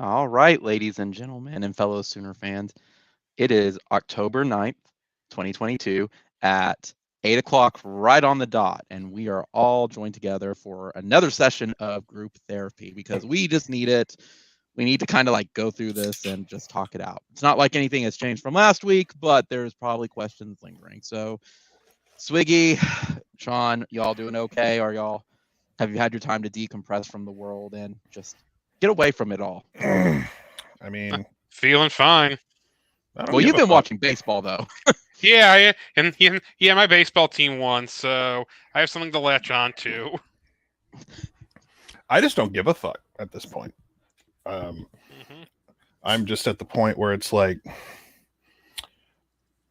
All right, ladies and gentlemen, and fellow Sooner fans, it is October 9th, 2022 at 8 o'clock right on the dot. And we are all joined together for another session of group therapy because we just need it. We need to kind of like go through this and just talk it out. It's not like anything has changed from last week, but there's probably questions lingering. So, Swiggy, Sean, y'all doing okay? Are y'all, have you had your time to decompress from the world and just get away from it all? I mean, Feeling fine. I don't Well, give you've a been fuck. watching baseball though. Yeah, my baseball team won, so I have something to latch on to. I just don't give a fuck at this point. hmm I'm just at the point where it's like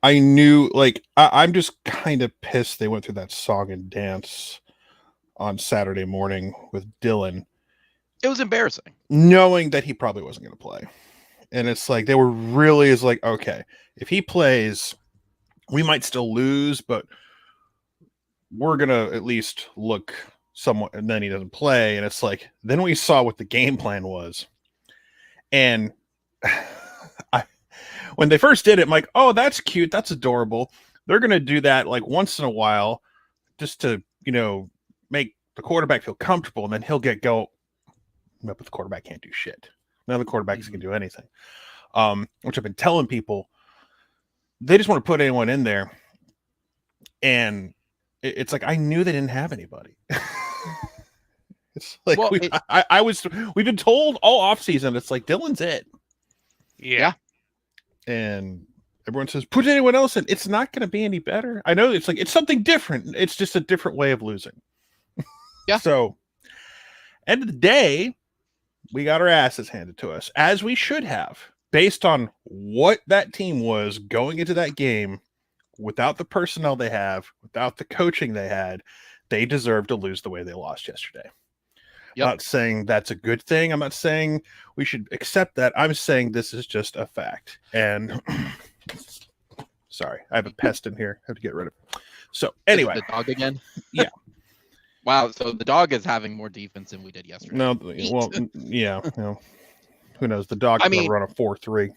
I knew, like I'm just kind of pissed they went through that song and dance on Saturday morning with Dylan, It was embarrassing. knowing that he probably wasn't going to play. And it's like they were really is like, okay, if he plays, we might still lose, but we're gonna at least look somewhat. And then he doesn't play, and it's like then we saw what the game plan was, and I, when they first did it, I'm like, oh, that's cute, that's adorable. They're gonna do that like once in a while, just to make the quarterback feel comfortable, and then he'll get go. But the quarterback can't do shit. None of the quarterbacks can do anything. Which I've been telling people, they just want to put anyone in there, and it's like I knew they didn't have anybody. It's like Well, we've been told all off season. It's like Dylan's it, Yeah. and everyone says put anyone else in. It's not going to be any better. I know it's like it's something different. It's just a different way of losing. Yeah. So, end of the day, we got our asses handed to us as we should have, based on what that team was going into that game. Without the personnel they have, without the coaching they had, they deserve to lose the way they lost yesterday. Yep. I'm not saying that's a good thing. I'm not saying we should accept that. I'm saying this is just a fact. And sorry, I have a pest in here. I have to get rid of it. So anyway, the dog again. Yeah. Wow. So the dog is having more defense than we did yesterday. No, well, yeah, who knows? The dog can run a 4-3.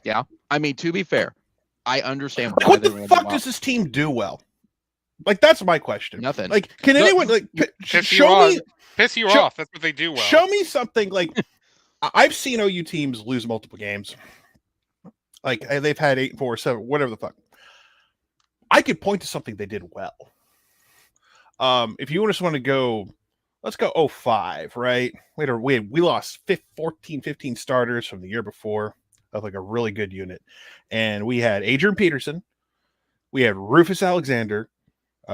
Yeah. I mean, to be fair, I understand why What they the ran fuck well. does this team do well? Like that's my question. Nothing. Like, can anyone like Piss show me? you off. That's what they do well. Show me something like I've seen OU teams lose multiple games. Like they've had 8-4, 7, whatever the fuck. I could point to something they did well. If you just want to go, let's go 05, right? We lost 14, 15 starters from the year before of like a really good unit. And we had Adrian Peterson. We had Rufus Alexander.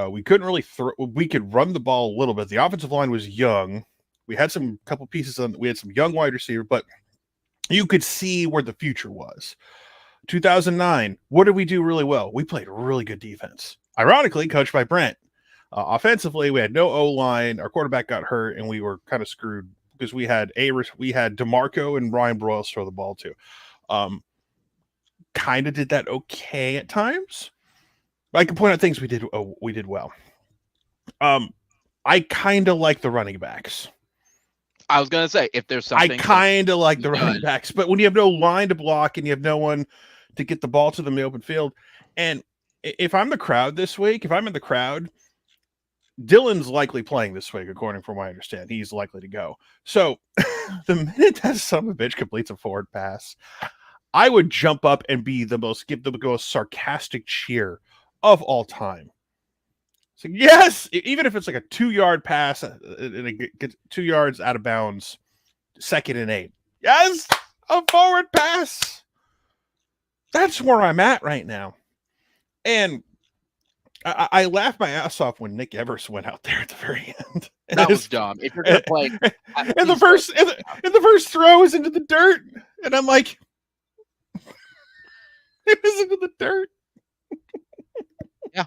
We couldn't really throw. We could run the ball a little bit. The offensive line was young. We had some couple pieces on. We had some young wide receiver, but you could see where the future was. 2009. What did we do really well? We played really good defense. Ironically, coached by Brent. Offensively, we had no O line. Our quarterback got hurt, and we were kind of screwed because we had DeMarco and Ryan Broyles throw the ball too. Kind of did that okay at times. I can point out things we did well. I kind of like the running backs. I was gonna say if there's something I kind of like the running backs, but when you have no line to block and you have no one to get the ball to them in the open field, and if I'm the crowd this week, if I'm in the crowd, Dylan's likely playing this week, according from what I understand. He's likely to go. So the minute that son of a bitch completes a forward pass, I would jump up and give the most sarcastic cheer of all time. So yes, even if it's like a 2-yard pass and it gets 2 yards out of bounds, 2nd and 8. Yes, a forward pass. That's where I'm at right now. And I laughed my ass off when Nick Evers went out there at the very end. that was dumb. If you're gonna play, and the first throw is into the dirt, and I'm like, it is into the dirt. Yeah.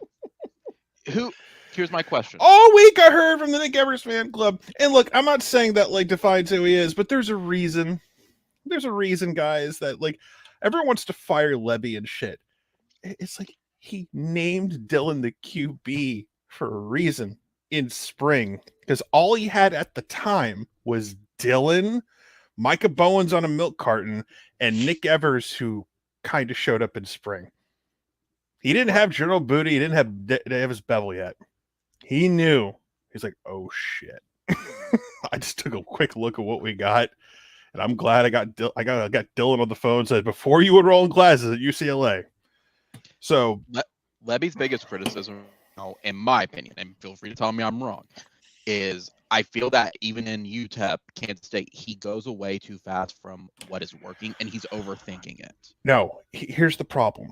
Here's my question. All week I heard from the Nick Evers fan club. And look, I'm not saying that like defines who he is, but there's a reason. There's a reason, guys, that like everyone wants to fire Levy and shit. It's like he named Dylan the QB for a reason in spring because all he had at the time was Dylan Micah Bowen's on a milk carton, and Nick Evers, who kind of showed up in spring. He didn't have General Booty. He didn't have Davis Bevel yet. He knew. He's like, oh, shit. I just took a quick look at what we got, and I'm glad I got Dylan on the phone and said, before you would roll in classes at UCLA. So Levy's biggest criticism, in my opinion, and feel free to tell me I'm wrong, is I feel that even in UTEP, Kansas State, he goes away too fast from what is working, and he's overthinking it. No, here's the problem.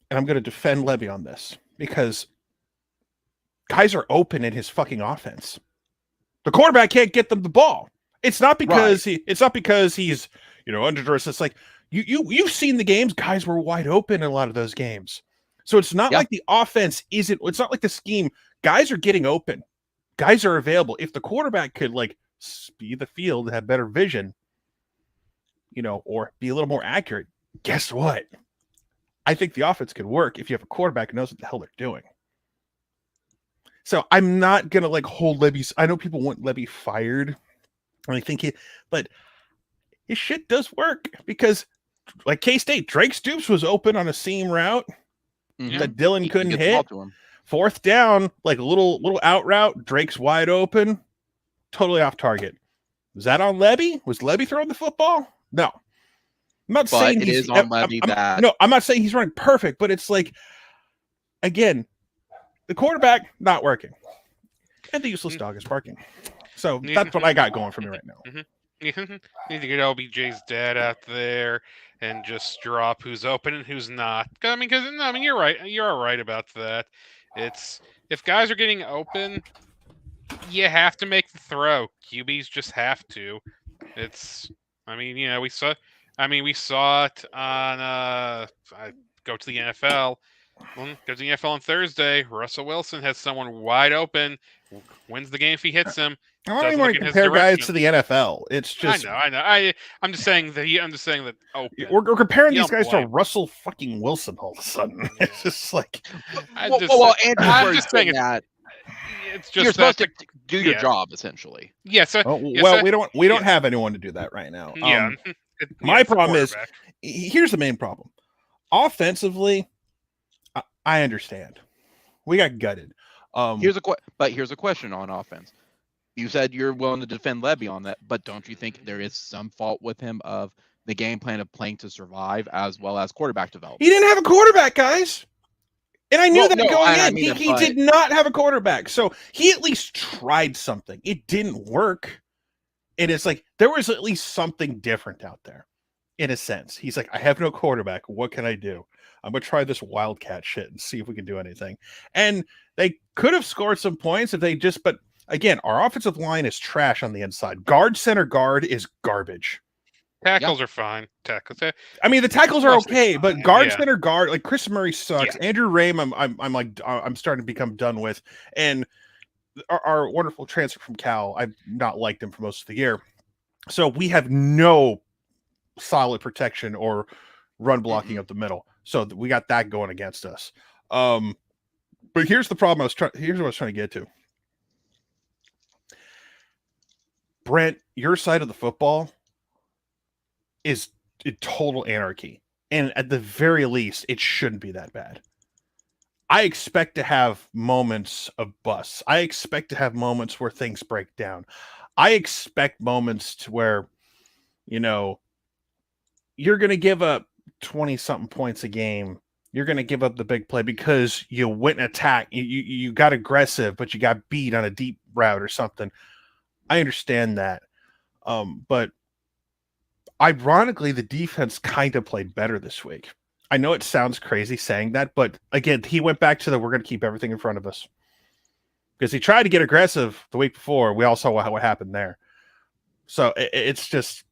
And I'm going to defend Levy on this, because guys are open in his fucking offense. The quarterback can't get them the ball. It's not because it's not because he's, under duress. It's like you've seen the games. Guys were wide open in a lot of those games. So it's not like the offense isn't. It's not like the scheme. Guys are getting open. Guys are available. If the quarterback could speed the field, have better vision, or be a little more accurate, guess what? I think the offense could work if you have a quarterback who knows what the hell they're doing. So I'm not gonna hold Levy's. I know people want Levy fired, and I think but his shit does work, because K-State, Drake Stoops was open on a seam route that Dylan couldn't hit. Fourth down, a little out route, Drake's wide open, totally off target. Was that on Levy? Was Levy throwing the football? No. I'm not saying it is on Levy that. No, I'm not saying he's running perfect, but it's again, the quarterback not working, and the useless dog is barking. So that's what I got going for me right now. Need to get LBJ's dad out there and just drop who's open and who's not. You're right. You're right about that. It's if guys are getting open, you have to make the throw. QBs just have to. We saw it on. I go to the NFL. Go to the NFL on Thursday. Russell Wilson has someone wide open, wins the game if he hits him. I don't even want to compare guys to the NFL. It's just I know. I'm just saying that. Oh, we're comparing these guys to Russell fucking Wilson all of a sudden. It's just I'm just saying that. It's just you're supposed to do your job essentially. Yeah. So we don't have anyone to do that right now. Yeah. My problem is here's the main problem. Offensively, I understand. We got gutted. Here's a question on offense. You said you're willing to defend Levy on that, but don't you think there is some fault with him of the game plan of playing to survive as well as quarterback development? He didn't have a quarterback, guys. And I knew going in. He did not have a quarterback. So he at least tried something. It didn't work. And it's there was at least something different out there, in a sense. He's I have no quarterback. What can I do? I'm going to try this wildcat shit and see if we can do anything. And they could have scored some points if they but again, our offensive line is trash on the inside. Guard, center, guard is garbage. Tackles are fine. Tackles. The tackles are okay, but guard, center, guard, Chris Murray sucks. Yeah. Andrew Rame, I'm starting to become done with. And our wonderful transfer from Cal, I've not liked him for most of the year. So we have no solid protection or run blocking up the middle. So we got that going against us. But here's the problem. Here's what I was trying to get to. Brent, your side of the football is total anarchy. And at the very least, it shouldn't be that bad. I expect to have moments of busts. I expect to have moments where things break down. I expect moments to where, you're going to give up 20-something points a game. You're going to give up the big play because you went and attack. You got aggressive, but you got beat on a deep route or something. I understand that. But ironically, the defense kind of played better this week. I know it sounds crazy saying that, but again, he went back to we're going to keep everything in front of us. Because he tried to get aggressive the week before. We all saw what happened there. So it's just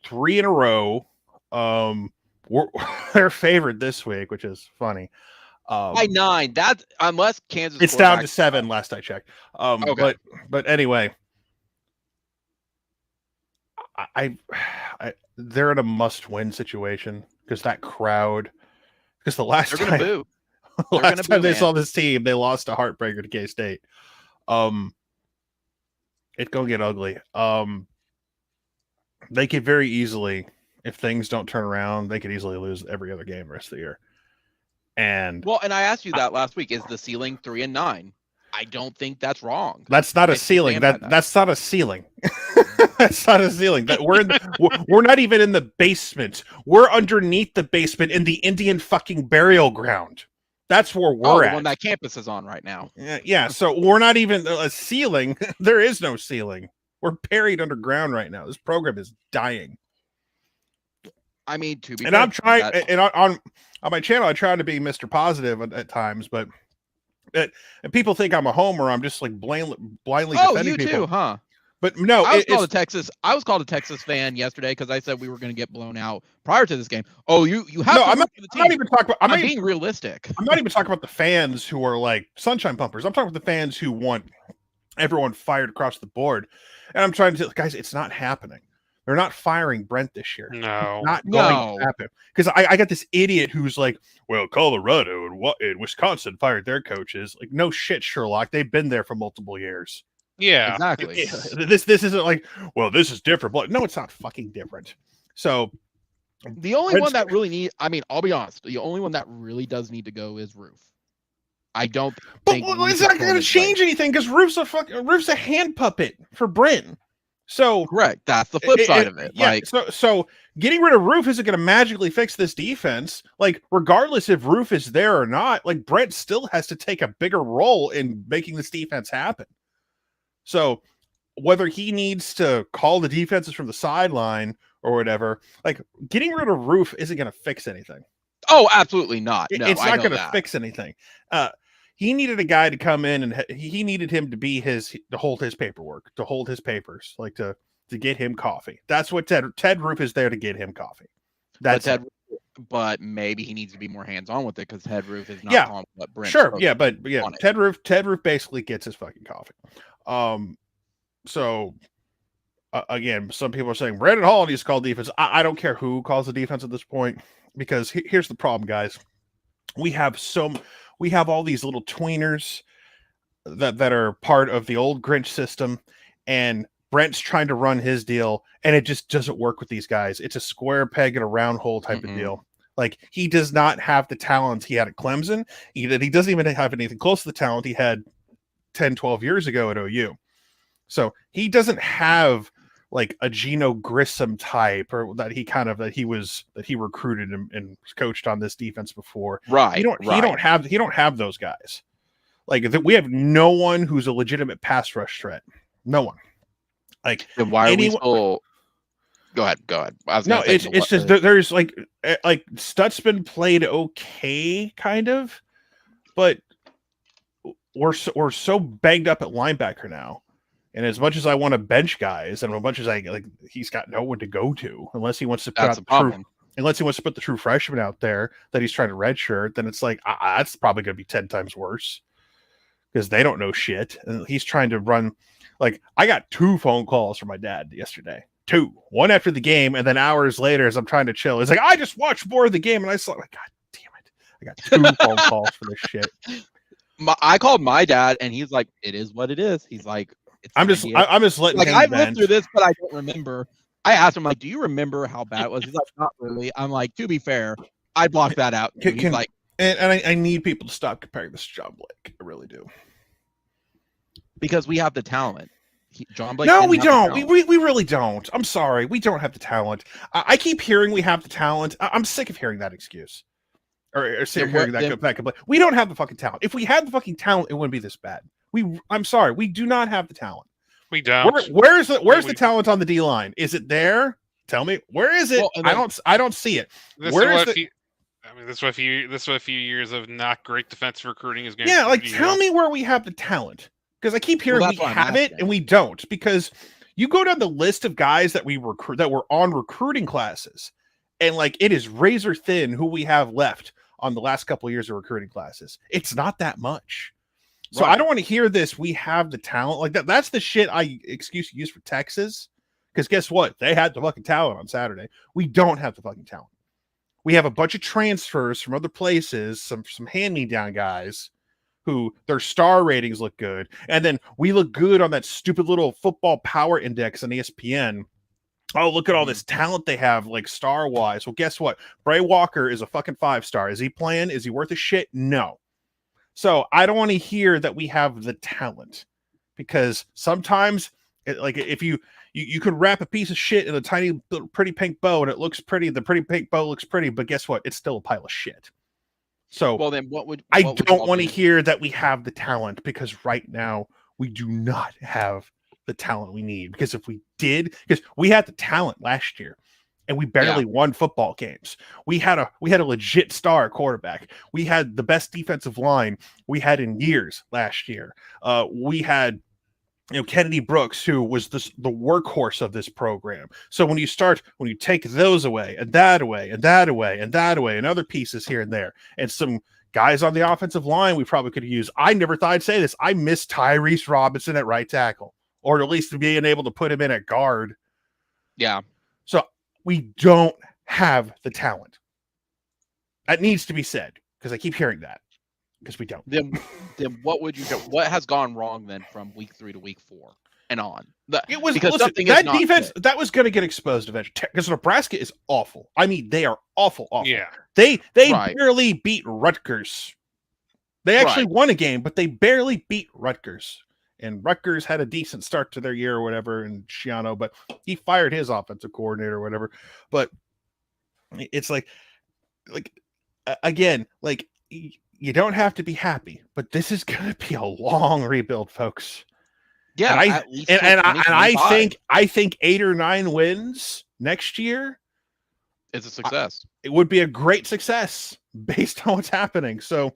3 in a row. They're favored this week, which is funny. By 9. That's unless Kansas. It's down to 7 last I checked. Okay. But anyway, I they're in a must-win situation because that crowd. Because the last they're gonna boo. Last time they saw this team, they lost a heartbreaker to K-State. It's gonna get ugly. they could very easily, if things don't turn around, they could easily lose every other game the rest of the year. And Well, and I asked you that last week. Is the ceiling 3-9? I don't think that's wrong. that's not a I still ceiling. stand by that. That's not a ceiling. That's not a ceiling. That we're not even in the basement. We're underneath the basement in the Indian fucking burial ground. That's where we're the at. one that campus is on right now. Yeah, so we're not even a ceiling. There is no ceiling. We're buried underground right now. This program is dying. I mean, to be And fair, I'm trying, and on my channel, I try to be Mr. Positive at times, but and people think I'm a homer. I'm just like blindly defending you people. too, huh? But no, I was called a Texas fan yesterday because I said we were going to get blown out prior to this game. Oh, you have no, to I'm root for the not team. even talking about. I'm being realistic. I'm not even talking about the fans who are like sunshine pumpers. I'm talking about the fans who want everyone fired across the board. And I'm trying to tell guys, it's not happening. They're not firing Brent this year. No, It's not going to happen. Because I got this idiot who's like, well, Colorado and Wisconsin fired their coaches. Like, no shit, Sherlock. They've been there for multiple years. yeah, Exactly. This isn't like, well, this is different. But no, it's not fucking different. So The only one that really I'll be honest, the only one that really does need to go is Roof. I don't think it's not going to change anything because Roof's a hand puppet for Brent. So correct. That's the flip side of it. Yeah, Like so getting rid of Roof isn't going to magically fix this defense. Like, regardless if Roof is there or not, like Brent still has to take a bigger role in making this defense happen. So whether he needs to call the defenses from the sideline or whatever, like getting rid of Roof isn't going to fix anything. Oh, absolutely not. No, it's not going to fix anything. He needed a guy to come in and he needed him to be to hold his paperwork, to hold his papers, like to get him coffee. That's what Ted Roof is there to get him coffee. But maybe he needs to be more hands-on with it because Ted Roof is not calling what Brent. Sure, yeah, but Ted Roof basically gets his fucking coffee. So again, some people are saying Brandon Hall needs to call defense. I don't care who calls the defense at this point because here's the problem, guys. We have all these little tweeners that are part of the old Grinch system, and Brent's trying to run his deal, and it just doesn't work with these guys. It's a square peg in a round hole type of deal. Like, he does not have the talent he had at Clemson. He doesn't even have anything close to the talent he had 10, 12 years ago at OU. So he doesn't have like a Geno Grissom type, or that he recruited and coached on this defense before. Right. He don't have those guys. Like, we have no one who's a legitimate pass rush threat. No one. Like, then why are we still? Go ahead. It's just there's like Stutzman played okay, kind of, but we're so banged up at linebacker now. And as much as I want to bench guys, and as much as he's got no one to go to, unless he wants to put the true freshman out there that he's trying to redshirt, then it's like that's probably going to be 10 times worse because they don't know shit. And he's trying to run. Like, I got 2 phone calls from my dad yesterday. 2, one after the game, and then hours later, as I'm trying to chill, he's like, "I just watched more of the game," and I saw, like, God damn it, I got 2 phone calls for this shit. I called my dad, and he's like, "It is what it is." He's like, I'm just letting like, him I've vent. lived through this, but I don't remember. I asked him, like, "Do you remember how bad it was?" He's like, "Not really." I'm like, to be fair, I blocked that out. He's like, and I need people to stop comparing this to John Blake. I really do. Because we have the talent. John Blake. No, we don't. We really don't. I'm sorry. We don't have the talent. I keep hearing we have the talent. I'm sick of hearing that excuse. Or sick of hearing that complaint. We don't have the fucking talent. If we had the fucking talent, it wouldn't be this bad. I'm sorry. We do not have the talent. We don't. Where's the talent on the D line? Is it there? Tell me. Where is it? Well, I don't see it. This is what a few years of not great defensive recruiting is going to do. Yeah, like, tell me where we have the talent. Because I keep hearing we have it and we don't. Because you go down the list of guys that we recruit that were on recruiting classes, and like, it is razor thin who we have left on the last couple of years of recruiting classes. It's not that much. So I don't want to hear this. We have the talent like that. That's the shit excuse you use for Texas. Because guess what? They had the fucking talent on Saturday. We don't have the fucking talent. We have a bunch of transfers from other places, some hand-me-down guys who their star ratings look good. And then we look good on that stupid little football power index on ESPN Oh, look at all this talent they have, like star-wise. Well, guess what? Bray Walker is a fucking 5-star. Is he playing? Is he worth a shit? No. So I don't want to hear that we have the talent, because sometimes, like if you could wrap a piece of shit in a tiny, pretty pink bow and it looks pretty. The pretty pink bow looks pretty, but guess what? It's still a pile of shit. So Well, then I don't want to hear that we have the talent, because right now we do not have the talent we need. Because if we did, because we had the talent last year and we barely won football games. We had a legit star quarterback. We had the best defensive line we had in years last year. We had Kennedy Brooks, who was the workhorse of this program. So when you take those away and that away and that away and that away and other pieces here and there, and some guys on the offensive line we probably could use. I never thought I'd say this. I miss Tyrese Robinson at right tackle, or at least being able to put him in at guard. Yeah. So we don't have the talent. That needs to be said, because I keep hearing that, because we don't. Then what would you do? What has gone wrong then from week 3 to week 4 and on? It was because listen, something that is not defense good. that was going to get exposed eventually, because Nebraska is awful. I mean, they are awful. Yeah. They Right. barely beat Rutgers. They actually won a game, but they barely beat Rutgers. And Rutgers had a decent start to their year or whatever, and Schiano, but he fired his offensive coordinator or whatever. But it's like again, like, you don't have to be happy, but this is going to be a long rebuild, folks. Yeah, and at least I think 8 or 9 wins next year is a success. It would be a great success based on what's happening. So,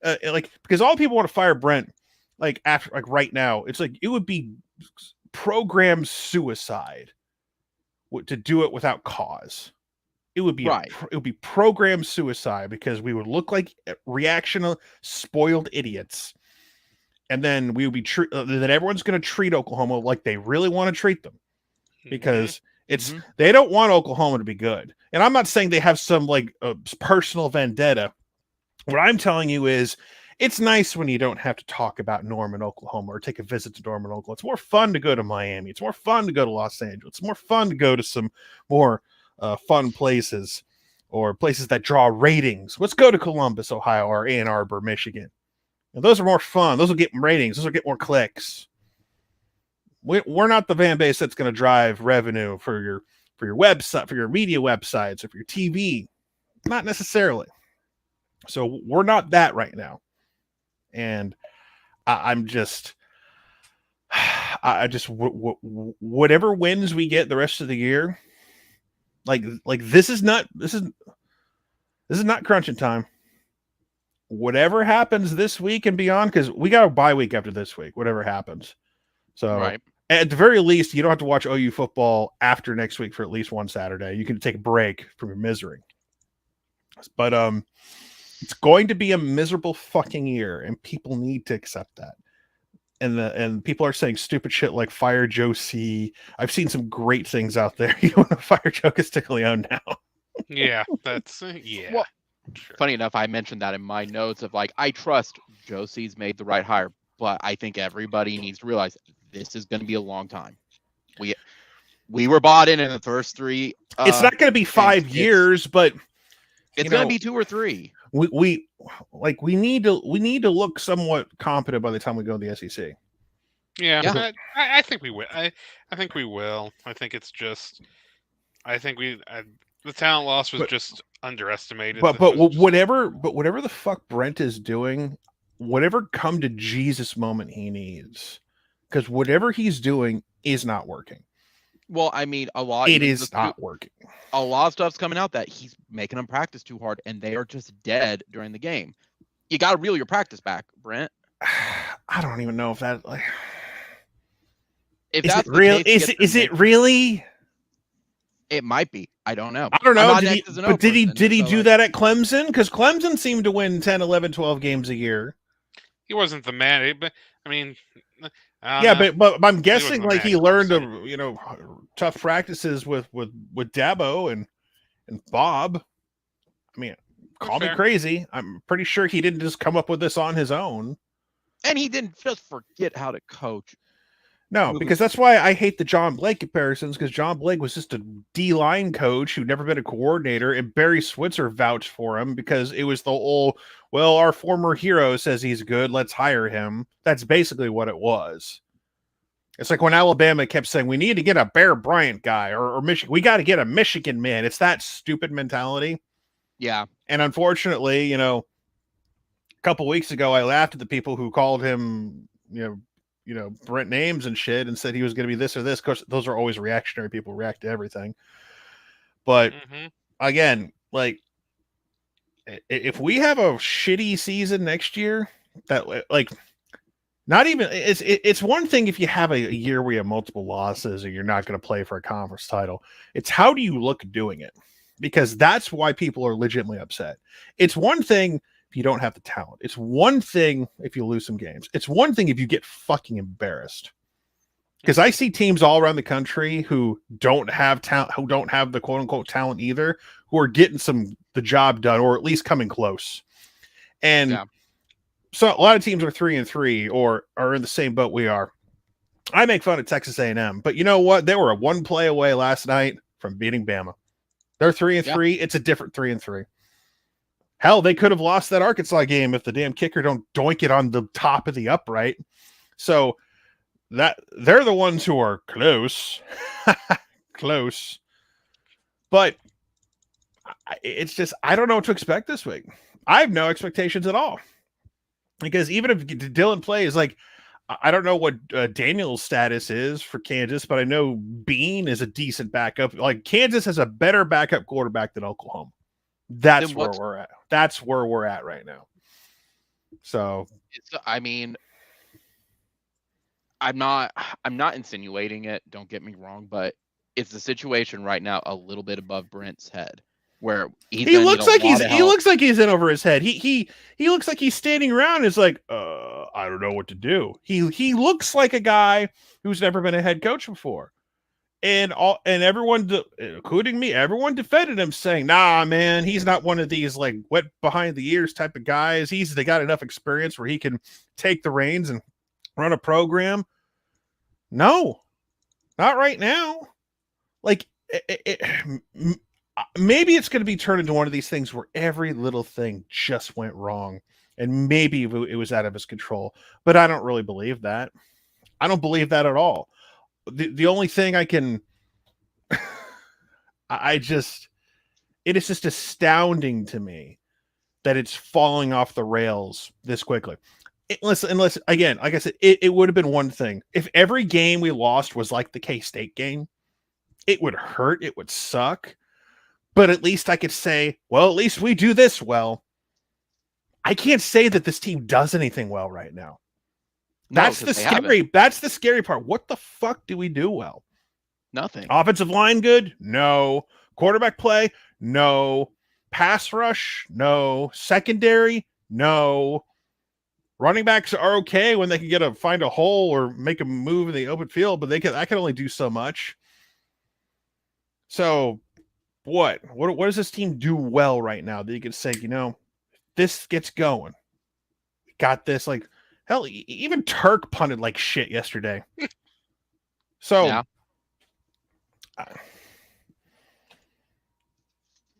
because all people want to fire Brent, right now, it's like it would be program suicide to do it without cause. It would be it would be program suicide, because we would look like reactional, spoiled idiots, and then we would be then everyone's going to treat Oklahoma like they really want to treat them, because they don't want Oklahoma to be good. And I'm not saying they have some personal vendetta. What I'm telling you is, it's nice when you don't have to talk about Norman, Oklahoma, or take a visit to Norman, Oklahoma. It's more fun to go to Miami. It's more fun to go to Los Angeles. It's more fun to go to some more fun places, or places that draw ratings. Let's go to Columbus, Ohio, or Ann Arbor, Michigan. And those are more fun. Those will get ratings. Those will get more clicks. We're not the fan base that's going to drive revenue for your website, for your media websites, or for your TV. Not necessarily. So we're not that right now. And I'm just whatever wins we get the rest of the year, this is not crunching time. Whatever happens this week and beyond, because we got a bye week after this week, whatever happens. So at the very least, you don't have to watch OU football after next week for at least one Saturday. You can take a break from your misery. But it's going to be a miserable fucking year, and people need to accept that. And people are saying stupid shit like fire Joe C. I've seen some great things out there. You want to fire Joe Castiglione now? Yeah, that's Well, funny enough, I mentioned that in my notes of I trust Joe C's made the right hire, but I think everybody needs to realize this is going to be a long time. We were bought in the first 3. It's not going to be 5 years, but it's going to be 2 or 3. We need to look somewhat competent by the time we go to the SEC. Yeah. I think we will. I think we will. I think it's just. I think the talent loss was just underestimated. But whatever the fuck Brent is doing, whatever come to Jesus moment he needs, because whatever he's doing is not working. Well, I mean, it is not working. A lot of stuff's coming out that he's making them practice too hard, and they are just dead during the game. You got to reel your practice back, Brent. I don't even know if that if is that's it real. Is it really? It might be. I don't know. I don't know. Did he do that at Clemson? Because Clemson seemed to win 10, 11, 12 games a year. He wasn't the man, but I mean, but I'm guessing he learned tough practices with Dabo and Bob. I mean, call me crazy. I'm pretty sure he didn't just come up with this on his own. And he didn't just forget how to coach. No, because that's why I hate the John Blake comparisons, because John Blake was just a D-line coach who'd never been a coordinator, and Barry Switzer vouched for him because it was the old, well, our former hero says he's good, let's hire him. That's basically what it was. It's like when Alabama kept saying, we need to get a Bear Bryant guy, or Michigan, we got to get a Michigan man. It's that stupid mentality. Yeah. And unfortunately, a couple weeks ago, I laughed at the people who called him, Brent names and shit and said he was going to be this or this. Of course, those are always reactionary people, react to everything. But again, like, if we have a shitty season next year, that like, not even it's one thing if you have a year where you have multiple losses and you're not going to play for a conference title. It's how do you look doing it? Because that's why people are legitimately upset. It's one thing if you don't have the talent. It's one thing if you lose some games. It's one thing if you get fucking embarrassed. Because I see teams all around the country who don't have talent, who don't have the quote unquote talent either, who are getting the job done, or at least coming close. And so a lot of teams are 3-3 or are in the same boat we are. I make fun of Texas A&M, but you know what? They were a one play away last night from beating Bama. They're 3-3. It's a different 3-3. Hell, they could have lost that Arkansas game if the damn kicker don't doink it on the top of the upright. So that they're the ones who are close. Close. But it's just, I don't know what to expect this week. I have no expectations at all. Because even if Dylan plays, like, I don't know what Daniel's status is for Kansas, but I know Bean is a decent backup. Like, Kansas has a better backup quarterback than Oklahoma. That's where we're at. That's where we're at right now. So, I mean, I'm not insinuating it. Don't get me wrong, but it's the situation right now a little bit above Brent's head, where he looks like he's in over his head. He looks like he's standing around and is like, I don't know what to do. He looks like a guy who's never been a head coach before. And everyone, including me, everyone defended him, saying, nah, man, he's not one of these like wet behind the ears type of guys. They got enough experience where he can take the reins and run a program. No, not right now. Like, maybe it's going to be turned into one of these things where every little thing just went wrong, and maybe it was out of his control. But I don't really believe that. I don't believe that at all. The only thing I can, it is just astounding to me that it's falling off the rails this quickly. Unless again, like I said, it would have been one thing if every game we lost was like the K-State game. It would hurt. It would suck. But at least I could say, well, at least we do this well. I can't say that this team does anything well right now. That's the scary part. What the fuck do we do well? Nothing. Offensive line good? No. Quarterback play? No. Pass rush? No. Secondary? No. Running backs are okay when they can find a hole or make a move in the open field, but I can only do so much. So what does this team do well right now that you can say, this gets going? We got this. Like, hell, even Turk punted like shit yesterday. So, yeah. I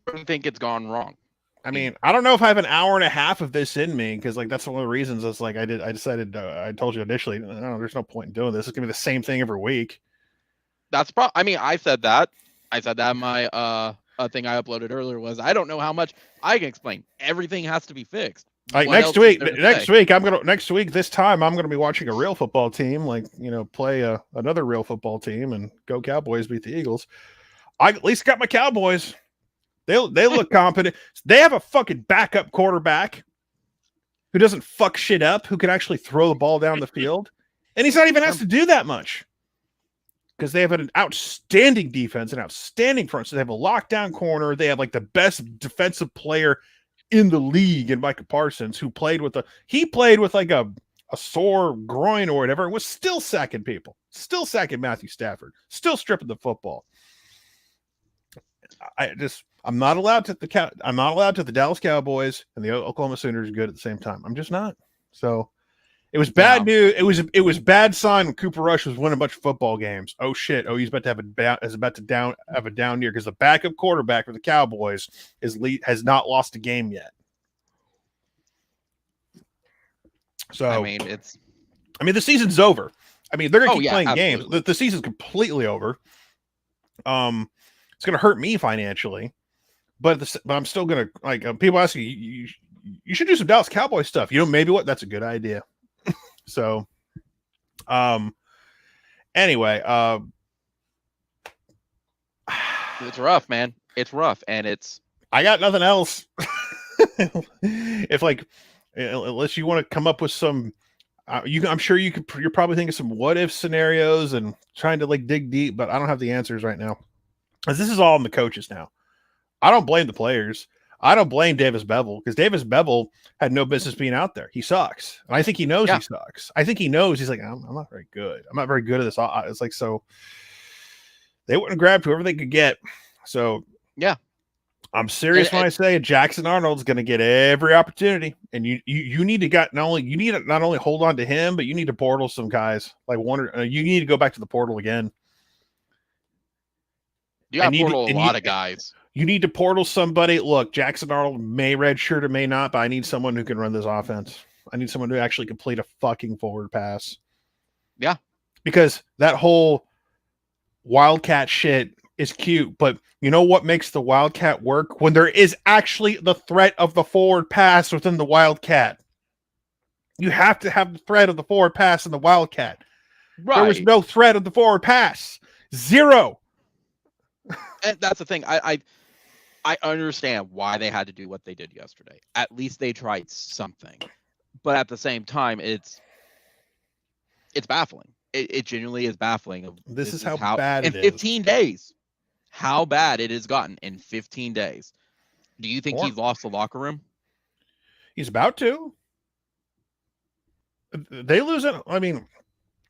don't think it's gone wrong. I mean, I don't know if I have an hour and a half of this in me, because like that's one of the reasons it's like I decided I told you initially, no, there's no point in doing this. It's gonna be the same thing every week. That's I mean, I said that in my thing I uploaded earlier was I don't know how much I can explain. Everything has to be fixed. Like next week, this time I'm gonna be watching a real football team, like play another real football team and go Cowboys beat the Eagles. I at least got my Cowboys. They look competent. They have a fucking backup quarterback who doesn't fuck shit up, who can actually throw the ball down the field, and he's not even asked to do that much. Because they have an outstanding defense, an outstanding front. So they have a lockdown corner. They have like the best defensive player in the league in Micah Parsons, who played with like a sore groin or whatever, and was still sacking people, still sacking Matthew Stafford, still stripping the football. I'm not allowed to the Dallas Cowboys and the Oklahoma Sooners good at the same time. I'm just not. So It was bad news. It was bad sign when Cooper Rush was winning a bunch of football games. Oh shit! Oh, he's about to have a down year because the backup quarterback for the Cowboys has not lost a game yet. So I mean, the season's over. I mean, they're gonna keep playing absolutely. games. The season's completely over. It's gonna hurt me financially, but I'm still gonna people ask you should do some Dallas Cowboys stuff. Maybe that's a good idea. So, anyway, it's rough, man. It's rough, and I got nothing else. Unless you want to come up with some, I'm sure you're probably thinking some what if scenarios and trying to dig deep, but I don't have the answers right now. Because this is all on the coaches now. I don't blame the players. I don't blame Davis Bevell because Davis Bevell had no business being out there. He sucks. And I think he knows he sucks. I think he knows he's like, I'm not very good. I'm not very good at this. It's like, so they wouldn't have grabbed whoever they could get. So yeah, I'm serious when I say Jackson Arnold's going to get every opportunity. And you need to not only hold on to him, but you need to portal some guys you need to go back to the portal again. You got to portal a lot of guys. You need to portal somebody. Look, Jackson Arnold may redshirt or may not, but I need someone who can run this offense. I need someone to actually complete a fucking forward pass. Yeah. Because that whole Wildcat shit is cute, but you know what makes the Wildcat work? When there is actually the threat of the forward pass within the Wildcat. You have to have the threat of the forward pass in the Wildcat. Right. There was no threat of the forward pass. Zero. And that's the thing. I understand why they had to do what they did yesterday. At least they tried something. But at the same time, it's baffling. It genuinely is baffling. This is how bad it is. In 15 days. How bad it has gotten in 15 days. Do you think he's lost the locker room? He's about to. They lose it. I mean,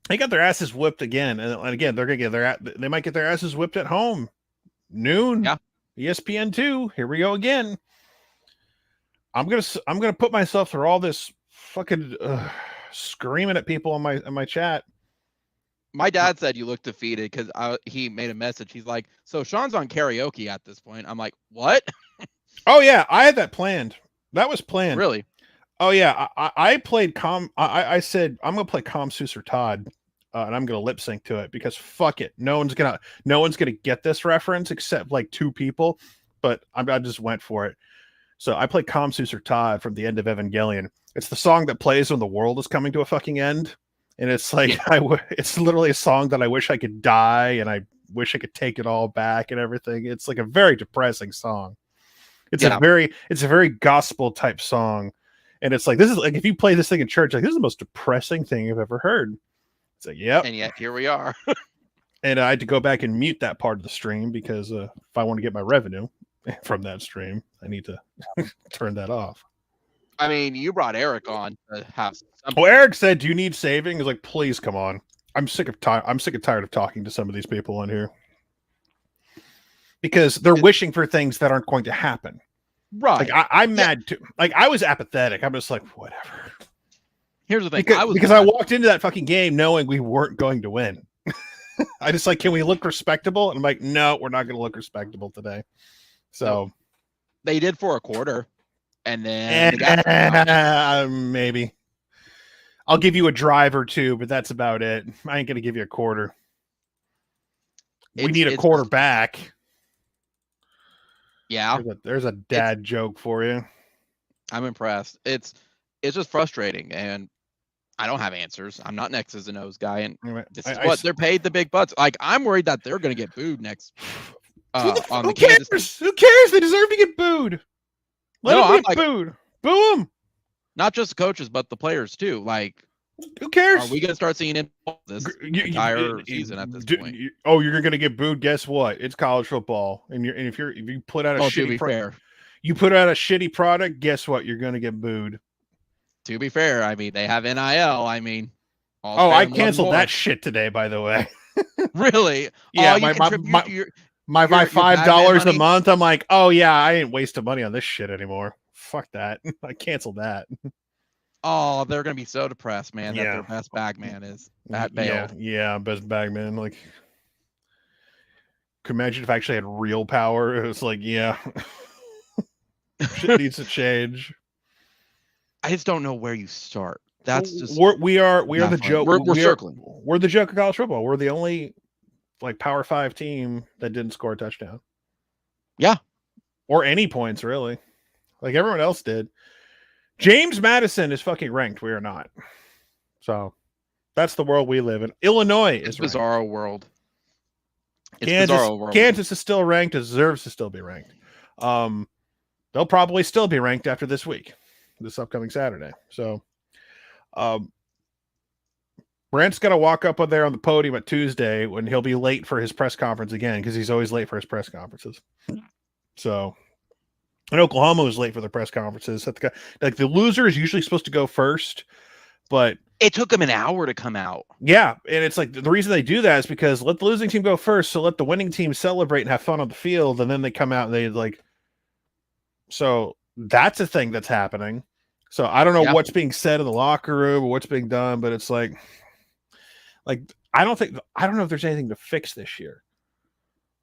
they got their asses whipped again. And again, they're going to they might get their asses whipped at home. Noon. Yeah. ESPN2. Here we go again. I'm gonna put myself through all this fucking screaming at people on my chat. My dad said you look defeated because he made a message. He's like, so Sean's on karaoke at this point. I'm like, what? Oh yeah, I had that planned. That was planned. Really? Oh yeah, I played I said I'm gonna play Calm Souser Todd. And I'm gonna lip sync to it because fuck it, no one's gonna get this reference except like two people. But I just went for it. So I played Calm Souser Todd from the end of Evangelion. It's the song that plays when the world is coming to a fucking end, and it's like it's literally a song that I wish I could die, and I wish I could take it all back and everything. It's like a very depressing song. It's a very gospel type song, and it's like this is like if you play this thing in church, like this is the most depressing thing I've ever heard. It's like, yep. And yet here we are. And I had to go back and mute that part of the stream because if I want to get my revenue from that stream, I need to turn that off. I mean, you brought Eric on to have something. Well, Eric said, "Do you need saving?" He's like, "Please come on." I'm sick and tired of talking to some of these people on here because they're wishing for things that aren't going to happen. Right? Like I'm mad too. Like I was apathetic. I'm just like, whatever. Here's the thing. Because I walked into that fucking game knowing we weren't going to win. I just like, can we look respectable? And I'm like, no, we're not going to look respectable today. So they did for a quarter, and then maybe I'll give you a drive or two, but that's about it. I ain't going to give you a quarter. We need a quarterback. Yeah, there's a dad joke for you. I'm impressed. It's just frustrating, and I don't have answers. I'm not X's and O's guy, and this is what they're paid the big butts. Like I'm worried that they're going to get booed next. Who cares? Who cares? They deserve to get booed. Let them get booed. Boo them. Not just the coaches, but the players too. Like, who cares? Are we going to start seeing it this entire season at this point? You're going to get booed. Guess what? It's college football, and if you put out a shitty product, you put out a shitty product. Guess what? You're going to get booed. To be fair, I mean they have NIL. I mean, I canceled that shit today. By the way, really? Yeah, my $5 a month. I'm like, oh yeah, I ain't wasting money on this shit anymore. Fuck that. I canceled that. Oh, they're gonna be so depressed, man, that Yeah. their best bag man is bailed. Yeah, best bagman. Like, could imagine if I actually had real power. It was like, yeah, shit needs to change. I just don't know where you start. That's just we are the baffling. joke. We're circling. We're the joke of college football. We're the only like Power 5 team that didn't score a touchdown. Yeah. Or any points, really. Like everyone else did. James Madison is fucking ranked. We are not. So that's the world we live in. Illinois is ranked. Bizarro world. It's Kansas, bizarro world. Kansas is still ranked, deserves to still be ranked. They'll probably still be ranked after this week, this upcoming Saturday. So Brent's got to walk up on there on the podium at Tuesday when he'll be late for his press conference again, because he's always late for his press conferences. So, and Oklahoma was late for their press conferences. Like the loser is usually supposed to go first, but it took them an hour to come out. Yeah, and it's like the reason they do that is because let the losing team go first, so let the winning team celebrate and have fun on the field, and then they come out and they like. So that's a thing that's happening. So I don't know what's being said in the locker room or what's being done, but it's like I don't know if there's anything to fix this year.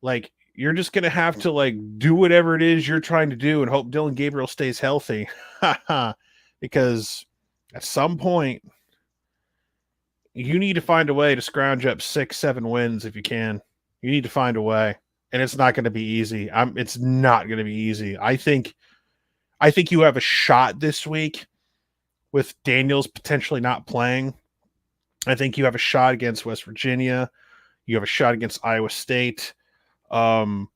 Like you're just gonna have to like do whatever it is you're trying to do and hope Dylan Gabriel stays healthy, because at some point you need to find a way to scrounge up 6-7 wins if you can. You need to find a way, and it's not going to be easy. It's not going to be easy. I think you have a shot this week with Daniels potentially not playing. I think you have a shot against West Virginia. You have a shot against Iowa State, and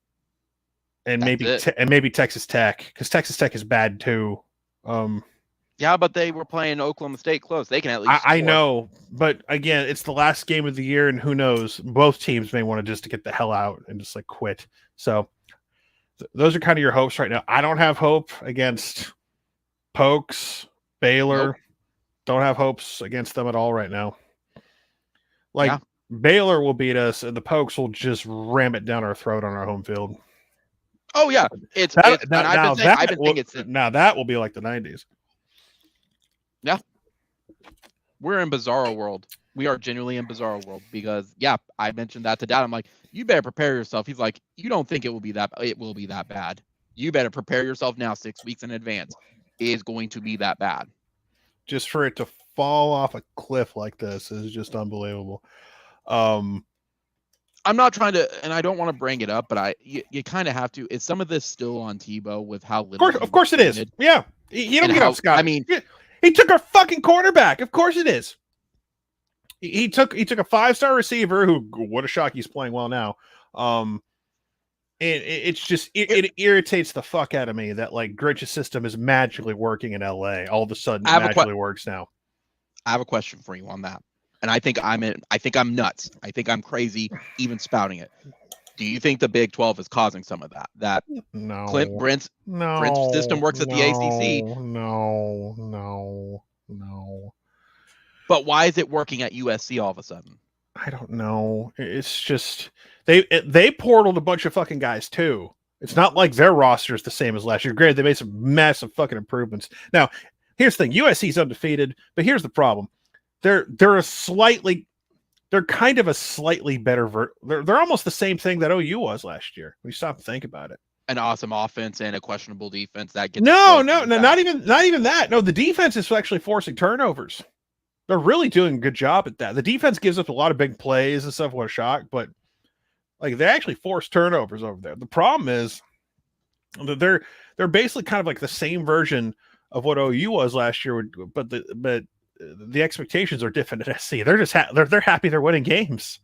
maybe Texas Tech, because Texas Tech is bad too. Yeah, but they were playing Oklahoma State close. They can at least. I know, but again, it's the last game of the year, and who knows? Both teams may want to just to get the hell out and just like quit. So those are kind of your hopes right now. I don't have hope against Pokes, Baylor. Nope. Don't have hopes against them at all right now. Like Baylor will beat us, and the Pokes will just ram it down our throat on our home field. Oh yeah, now that will be like the 90s. Yeah, we're in bizarro world. We are genuinely in bizarro world because I mentioned that to Dad. I'm like, you better prepare yourself. He's like, you don't think it will be that bad. You better prepare yourself now 6 weeks in advance. It is going to be that bad. Just for it to fall off a cliff like this is just unbelievable. I'm not trying to, and I don't want to bring it up, but you kind of have to. Is some of this still on Tebow with how little? Of course it is. Yeah, he don't get off Scott. I mean, he took our fucking quarterback. Of course it is. He took a 5-star receiver who, what a shock, he's playing well now. And it's just it irritates the fuck out of me that like Grinch's system is magically working in LA. All of a sudden, it magically works now. I have a question for you on that, and I think I'm nuts. I think I'm crazy even spouting it. Do you think the Big 12 is causing some of that? That Brent's system works at the ACC. No. But why is it working at USC all of a sudden? I don't know. It's just they portaled a bunch of fucking guys too. It's not like their roster is the same as last year. Granted, they made some massive fucking improvements. Now, here's the thing: USC's undefeated, but here's the problem: they're kind of a slightly better they're almost the same thing that OU was last year. When you stop and think about it. An awesome offense and a questionable defense that gets not even that. No, the defense is actually forcing turnovers. They're really doing a good job at that. The defense gives up a lot of big plays and stuff. What a shock, but like they actually force turnovers over there. The problem is that they're basically kind of like the same version of what OU was last year, but the expectations are different at SC. They're just they're happy they're winning games.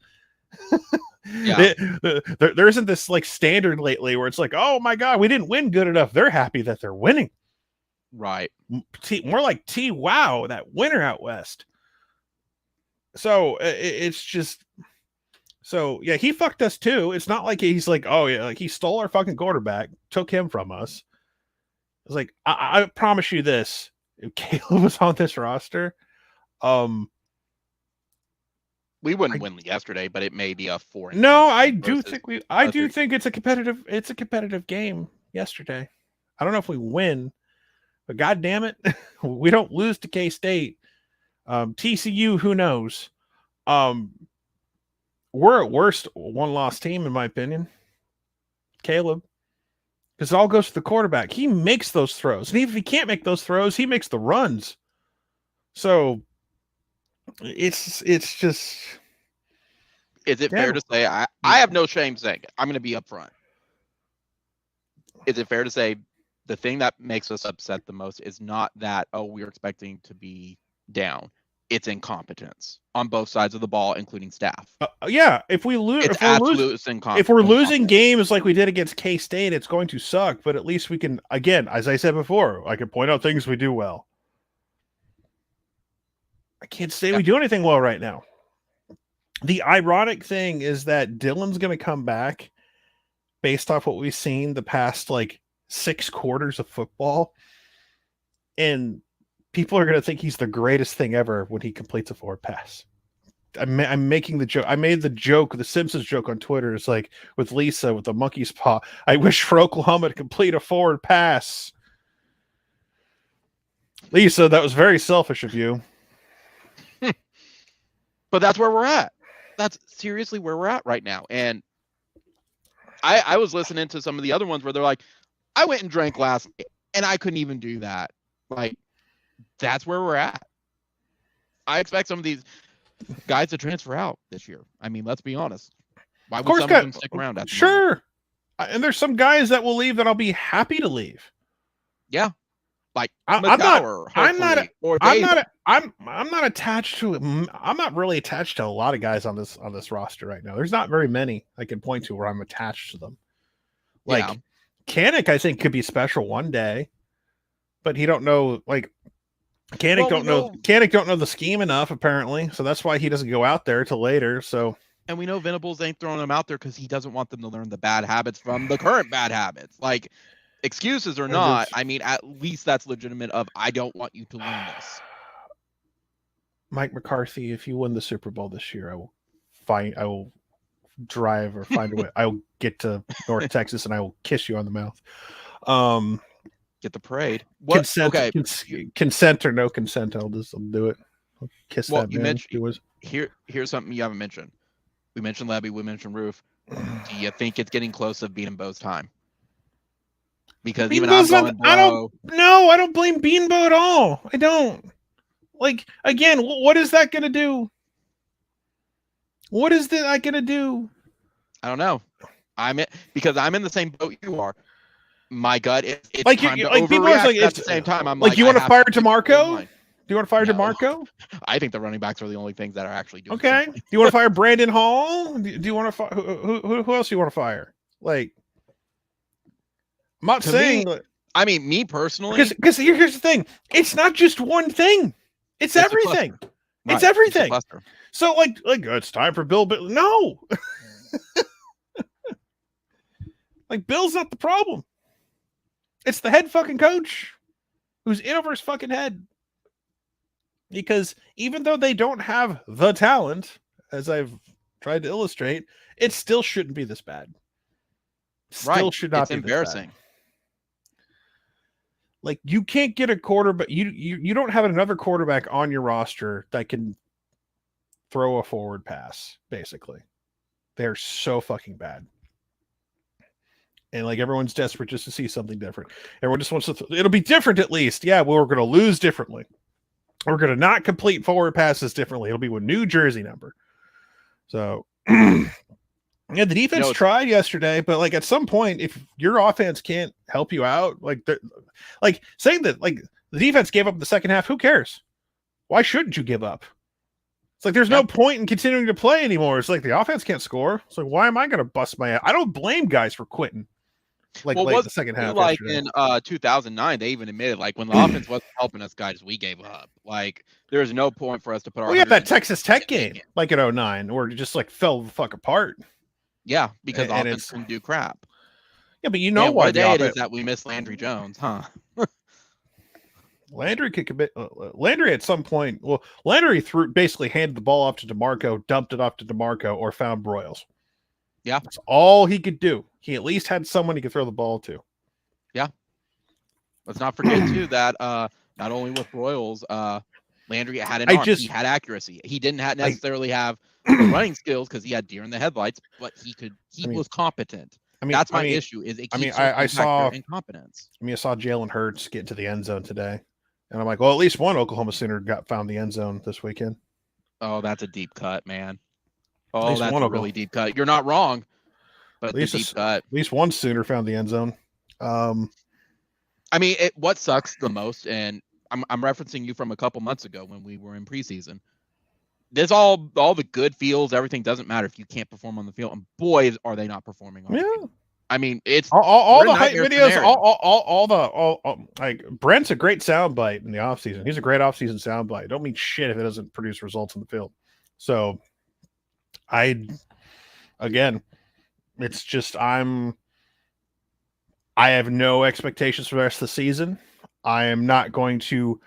There isn't this like standard lately where it's like, oh my god, we didn't win good enough. They're happy that they're winning. Right. More like wow, that winner out west. So it's just he fucked us too. It's not like he's like, oh yeah, like he stole our fucking quarterback, took him from us. It's like I promise you this: if Caleb was on this roster, we wouldn't win yesterday, but it may be a 4. No, I do think it's a competitive game yesterday. I don't know if we win, but God damn it, we don't lose to K-State. TCU, who knows? We're at worst one-loss team, in my opinion. Caleb. Because it all goes to the quarterback. He makes those throws. And even if he can't make those throws, he makes the runs. So it's just... Is it fair to say, I have no shame saying it. I'm going to be upfront. Is it fair to say the thing that makes us upset the most is not that, oh, we're expecting to be down. It's incompetence on both sides of the ball, including staff. Yeah, if we're losing games like we did against K-State, it's going to suck. But at least we can, again, as I said before, I can point out things we do well. I can't say we do anything well right now. The ironic thing is that Dylan's going to come back based off what we've seen the past 6 quarters of football, and people are going to think he's the greatest thing ever when he completes a forward pass. I'm making the joke. I made the joke, the Simpsons joke on Twitter. It's like with Lisa with the monkey's paw. I wish for Oklahoma to complete a forward pass. Lisa, that was very selfish of you. But that's where we're at. That's seriously where we're at right now. And I was listening to some of the other ones where they're like, I went and drank last night and I couldn't even do that. Like, that's where we're at. I expect some of these guys to transfer out this year. I mean, let's be honest. Why would some of them stick around? Sure. And there's some guys that will leave that I'll be happy to leave. Yeah. Like I'm not attached to him. I'm not really attached to a lot of guys on this roster right now. There's not very many I can point to where I'm attached to them. Kanik, I think, could be special one day, but he don't know. Kanik don't know the scheme enough apparently, so that's why he doesn't go out there till later. So, and we know Venables ain't throwing him out there because he doesn't want them to learn the bad habits from the current bad habits. Excuses or not, I mean, at least that's legitimate I don't want you to learn this. Mike McCarthy, if you win the Super Bowl this year, I will drive or find a way. I will get to North Texas and I will kiss you on the mouth. Get the parade. Consent or no consent, I'll do it. I'll kiss that man. Here's something you haven't mentioned. We mentioned Levy, we mentioned Roof. Do you think it's getting close to beating Bo's time? Because Beanbo's I don't blame Beanbo at all. I don't. Again, what is that going to do? What is that going to do? I don't know. I'm in the same boat you are. My gut, it's time to overreact. At the same time, I'm you want to fire DeMarco? Do you want to fire DeMarco? I think the running backs are the only things that are actually doing. Okay. Do you want to fire Brandon Hall? Do you want to fire who else do you want to fire? I'm not saying. Me personally. Because here's the thing. It's not just one thing. It's everything. It's everything. So it's time for Bill. No. Bill's not the problem. It's the head fucking coach who's in over his fucking head. Because even though they don't have the talent, as I've tried to illustrate, it still shouldn't be this bad. Still should not be embarrassing. You can't get a quarterback. You don't have another quarterback on your roster that can throw a forward pass. Basically, they're so fucking bad, and everyone's desperate just to see something different. Everyone just wants to. It'll be different at least. Yeah, we're going to lose differently. We're going to not complete forward passes differently. It'll be with new jersey number. So. Yeah, the defense tried yesterday, but at some point, if your offense can't help you out, saying that the defense gave up in the second half, who cares? Why shouldn't you give up? It's there's no point in continuing to play anymore. It's the offense can't score. It's why am I going to bust my ass? I don't blame guys for quitting. The second half. In 2009, they even admitted when the offense wasn't helping us, guys, we gave up. There's no point for us to put our. We had that Texas Tech game in 2009 where it just fell the fuck apart. Yeah, because offense can do crap. Yeah, but why it is that we miss Landry Jones, huh? Landry could commit. Landry at some point. Well, Landry basically handed the ball off to DeMarco, dumped it off to DeMarco, or found Broyles. Yeah, that's all he could do. He at least had someone he could throw the ball to. Yeah. Let's not forget too that not only with Royals, Landry had an arm. He had accuracy. He didn't necessarily have the running skills because he had deer in the headlights, but he was competent. That's my issue. Is it keeps I saw incompetence. I saw Jalen Hurts get into the end zone today, and I'm like, well, at least one Oklahoma Sooner found the end zone this weekend. Oh, that's a deep cut, man. Oh, that's a really deep cut. You're not wrong, but at least deep cut. At least one Sooner found the end zone. I mean, what sucks the most, and I'm referencing you from a couple months ago when we were in preseason. There's all the good feels, everything doesn't matter if you can't perform on the field, and boys, are they not performing on the field. I mean, it's all the hype videos, all like Brent's a great soundbite in the offseason. He's a great offseason soundbite. Don't mean shit if it doesn't produce results on the field. So it's just I have no expectations for the rest of the season. I'm not going to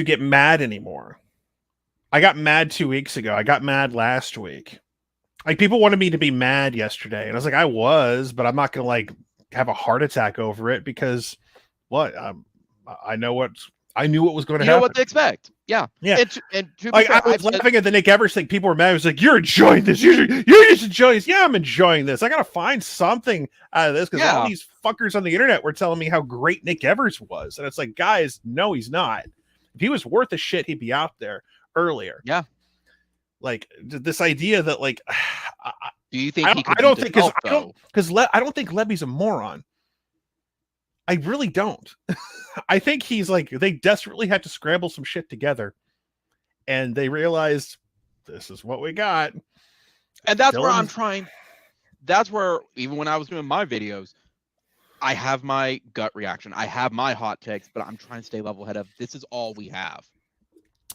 get mad anymore. I got mad 2 weeks ago. I got mad last week. Like, people wanted me to be mad yesterday, and I was like, I was, but I'm not going to like have a heart attack over it because I knew what was going to happen. You know what to expect. Yeah. And like, I was laughing at the Nick Evers thing. People were mad. I was like, you're enjoying this. You're just enjoying this. Yeah, I'm enjoying this. I got to find something out of this because all these fuckers on the internet were telling me how great Nick Evers was. And it's like, guys, no, he's not. If he was worth a shit, he'd be out there earlier. Yeah. Like, this idea that, like, do you think I don't think Levy's a moron. I really don't. I think he's like, they desperately had to scramble some shit together, and they realized this is what we got. And that's where I'm trying. That's where, even when I was doing my videos, I have my gut reaction. I have my hot takes, but I'm trying to stay level head of this is all we have.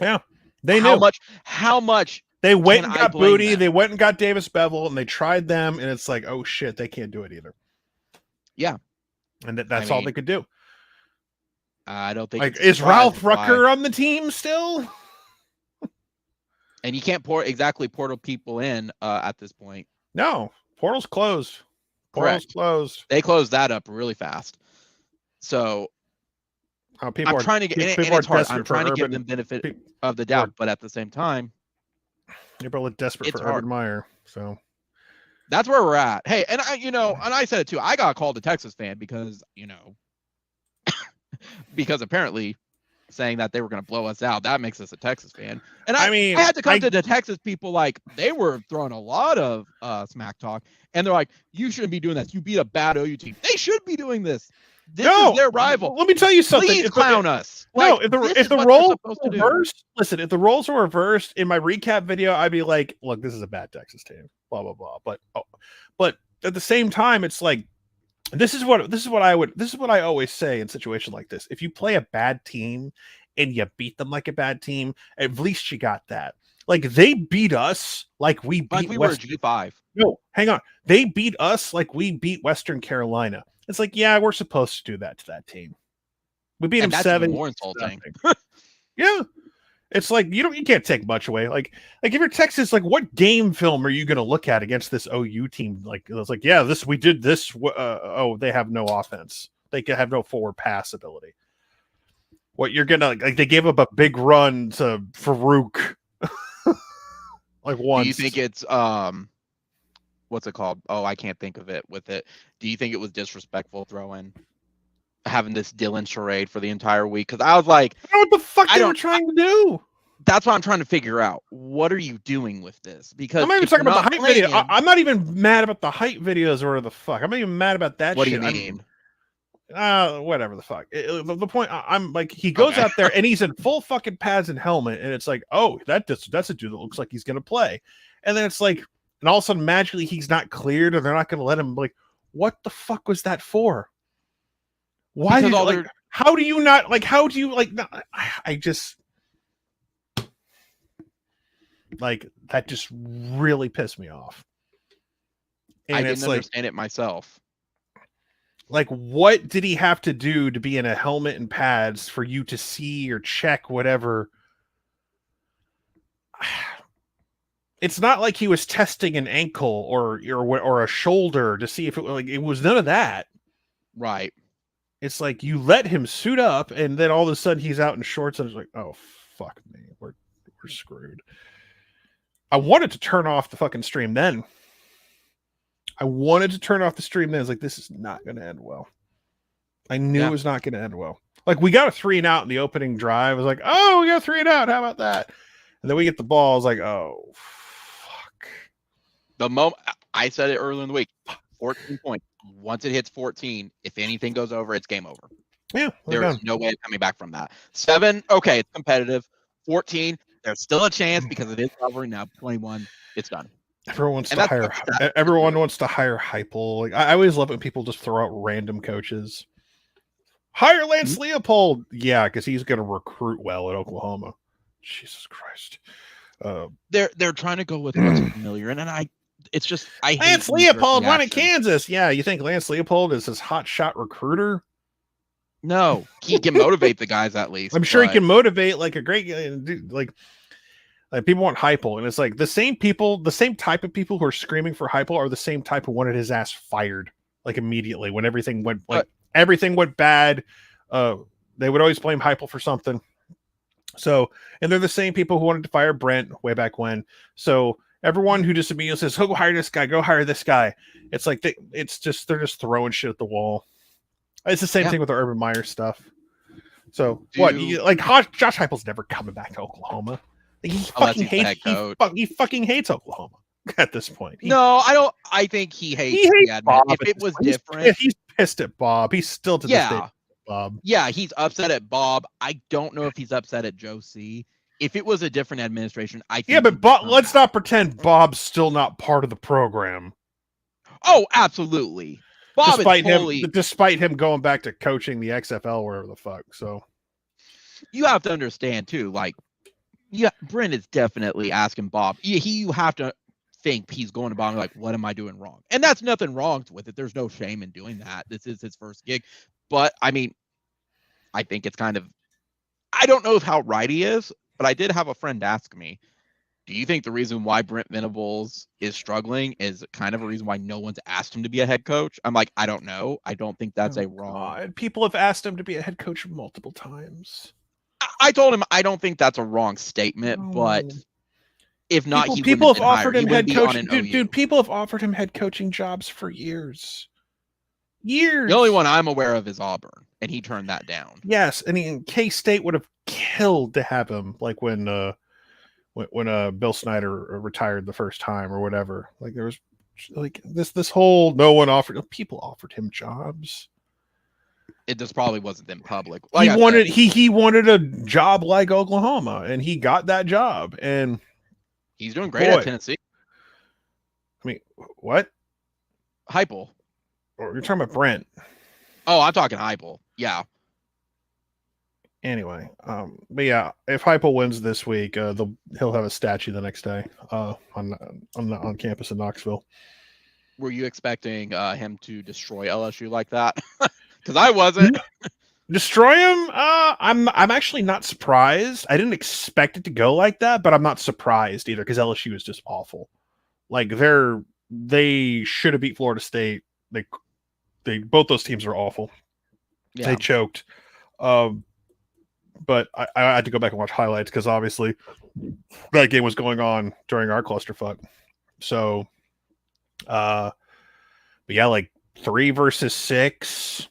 Yeah. They knew how much they went and got Booty, they went and got Davis Bevel, and they tried them, and it's like, oh shit, they can't do it either. Yeah. And that's all they could do. I don't think. Like, is Ralph Rucker on the team still? And you can't portal people in at this point. No, portal's closed. Portal's closed. They closed that up really fast. So I'm trying to get. And it's hard. I'm trying to give them benefit of the doubt, but at the same time, people are desperate for Urban Meyer. So that's where we're at. Hey, and I said it too. I got called a Texas fan because because apparently saying that they were going to blow us out, that makes us a Texas fan. And I had to come to the Texas people, like, they were throwing a lot of smack talk, and they're like, you shouldn't be doing this. You beat a bad OU team. They should be doing this. This is their rival. Let me tell you something. Please clown us. No, if the roles were reversed, listen, if the roles were reversed in my recap video, I'd be like, look, this is a bad Texas team, blah, blah, blah. But at the same time, it's like, this is what I always say in situations like this. If you play a bad team and you beat them like a bad team, at least you got that. Like, they beat us like we beat we were G5. No, hang on. They beat us like we beat Western Carolina. It's like, yeah, we're supposed to do that to that team. We beat them 7. More insulting. Yeah. It's like, you can't take much away. Like if you're Texas, like, what game film are you going to look at against this OU team? Like, it's like, yeah, we did this. They have no offense. They can have no forward pass ability. What you're going to, like, they gave up a big run to Farouk. Like, once. Do you think it's, what's it called? Oh, I can't think of it with it. Do you think it was disrespectful having this Dylan charade for the entire week? Because I was like, I don't know what the fuck they were trying to do. That's what I'm trying to figure out. What are you doing with this? Because I'm not even talking about the hype video. I'm not even mad about the hype videos or the fuck. I'm not even mad about that. What do you mean? Whatever the fuck. The point, I'm like, he goes out there and he's in full fucking pads and helmet, and it's like, oh, that's a dude that looks like he's gonna play. And then it's like, and all of a sudden magically he's not cleared, and they're not gonna let him. Like, what the fuck was that for? Why did how do you not like? How do you like? I just like that. Just really pissed me off. And I didn't understand it myself. Like, what did he have to do to be in a helmet and pads for you to see or check whatever? It's not like he was testing an ankle or a shoulder to see if it was none of that. Right. it's like you let him suit up, and then all of a sudden he's out in shorts, and it's like, oh fuck me, we're screwed. I wanted to turn off the fucking stream then. I wanted to turn off the stream then. It's like, this is not going to end well. I knew it was not going to end well. Like, we got a 3-and-out in the opening drive. I was like, oh, we got 3-and-out. How about that? And then we get the ball. I was like, oh, fuck. The moment I said it earlier in the week, 14 points. Once it hits 14, if anything goes over, it's game over. Yeah, there is no way of coming back from that. 7, okay, it's competitive. 14, there's still a chance because it is rivalry now. 21, it's done. Everyone wants to hire. Everyone wants to hire Heupel. Like, I always love when people just throw out random coaches. Hire Lance Leopold. Yeah, because he's going to recruit well at Oklahoma. Jesus Christ. They're trying to go with what's familiar, and I Lance Leopold won at Kansas. Yeah, you think Lance Leopold is his hot shot recruiter? No, he can motivate the guys at least. I'm sure he can motivate like a great dude. Like people want Heupel, and it's like the same type of people who are screaming for Heupel are the same type who wanted his ass fired like immediately when everything went bad. They would always blame Heupel for something. So, and they're the same people who wanted to fire Brent way back when. So everyone who just immediately says, "Go hire this guy, go hire this guy," it's like they're just throwing shit at the wall. It's the same thing with the Urban Meyer stuff. So Josh Heupel's never coming back to Oklahoma. He fucking hates Oklahoma at this point. I think he hates Bob. If it was different, he's pissed at Bob. He's still to this day Bob. Yeah, he's upset at Bob. I don't know if he's upset at Joe C. If it was a different administration, I think. Yeah, but let's not pretend Bob's still not part of the program. Oh, absolutely. Bob despite him going back to coaching the XFL or wherever the fuck. So you have to understand too, like, Brent is definitely asking Bob. You have to think he's going to Bob like, what am I doing wrong? And that's nothing wrong with it. There's no shame in doing that. This is his first gig. But I mean, I think it's kind of, I don't know how right he is, but I did have a friend ask me, do you think the reason why Brent Venables is struggling is kind of a reason why no one's asked him to be a head coach? I'm like, I don't know. I don't think that's wrong. God. People have asked him to be a head coach multiple times. I told him I don't think that's a wrong statement, but if not, people have offered him head coaching. Dude, people have offered him head coaching jobs for years. The only one I'm aware of is Auburn, and he turned that down. Yes, and K-State would have killed to have him, like when Bill Snyder retired the first time or whatever. Like there was like this whole people offered him jobs. It just probably wasn't in public. Like he wanted a job like Oklahoma, and he got that job, and he's doing great at Tennessee. I mean, what? Heupel. Or you're talking about Brent? Oh, I'm talking Heupel. Yeah. Anyway, but yeah, if Heupel wins this week, he'll have a statue the next day on campus in Knoxville. Were you expecting him to destroy LSU like that? Because I wasn't. Destroy him? I'm actually not surprised. I didn't expect it to go like that, but I'm not surprised either because LSU is just awful. Like they should have beat Florida State. They both those teams are awful. Yeah. They choked. But I had to go back and watch highlights because obviously that game was going on during our clusterfuck. So, but yeah, like 3 versus 6.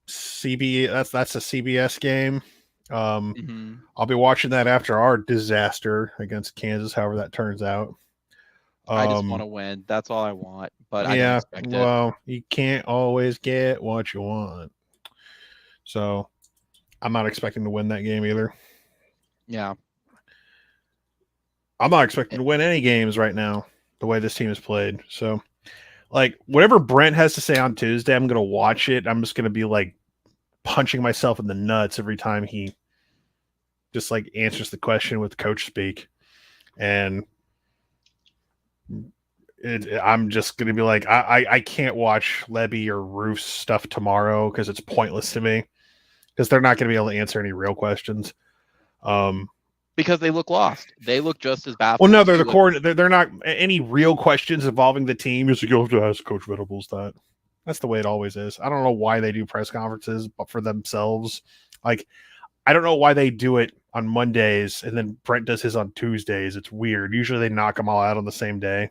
That's a CBS game. I'll be watching that after our disaster against Kansas, however that turns out. I just want to win. That's all I want. But I don't expect it. Well, you can't always get what you want. So I'm not expecting to win that game either. Yeah. I'm not expecting to win any games right now, the way this team is played. So, like, whatever Brent has to say on Tuesday, I'm going to watch it. I'm just going to be, like, punching myself in the nuts every time he just, like, answers the question with coach speak. And I'm just going to be like, I can't watch Lebby or Roof's stuff tomorrow because it's pointless to me. Because they're not going to be able to answer any real questions. Because they look lost. They look just as baffled. Well, no, they're not any real questions involving the team. You have to ask Coach Venables that. That's the way it always is. I don't know why they do press conferences, but for themselves, like I don't know why they do it on Mondays and then Brent does his on Tuesdays. It's weird. Usually they knock them all out on the same day.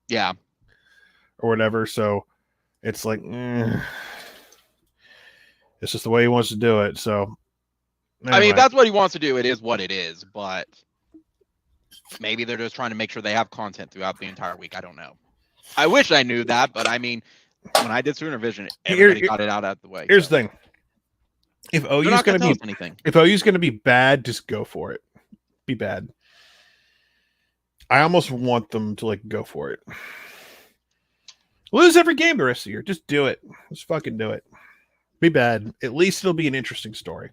Yeah. Or whatever. So it's like, it's just the way he wants to do it. So, anyway. I mean, if that's what he wants to do, it is what it is. But maybe they're just trying to make sure they have content throughout the entire week. I don't know. I wish I knew that, but I mean, when I did Sooner Vision, everybody got it out of the way. Here's the thing. If OU's going to be bad, just go for it. Be bad. I almost want them to like go for it. Lose every game the rest of the year. Just do it. Just fucking do it. Be bad. At least it'll be an interesting story.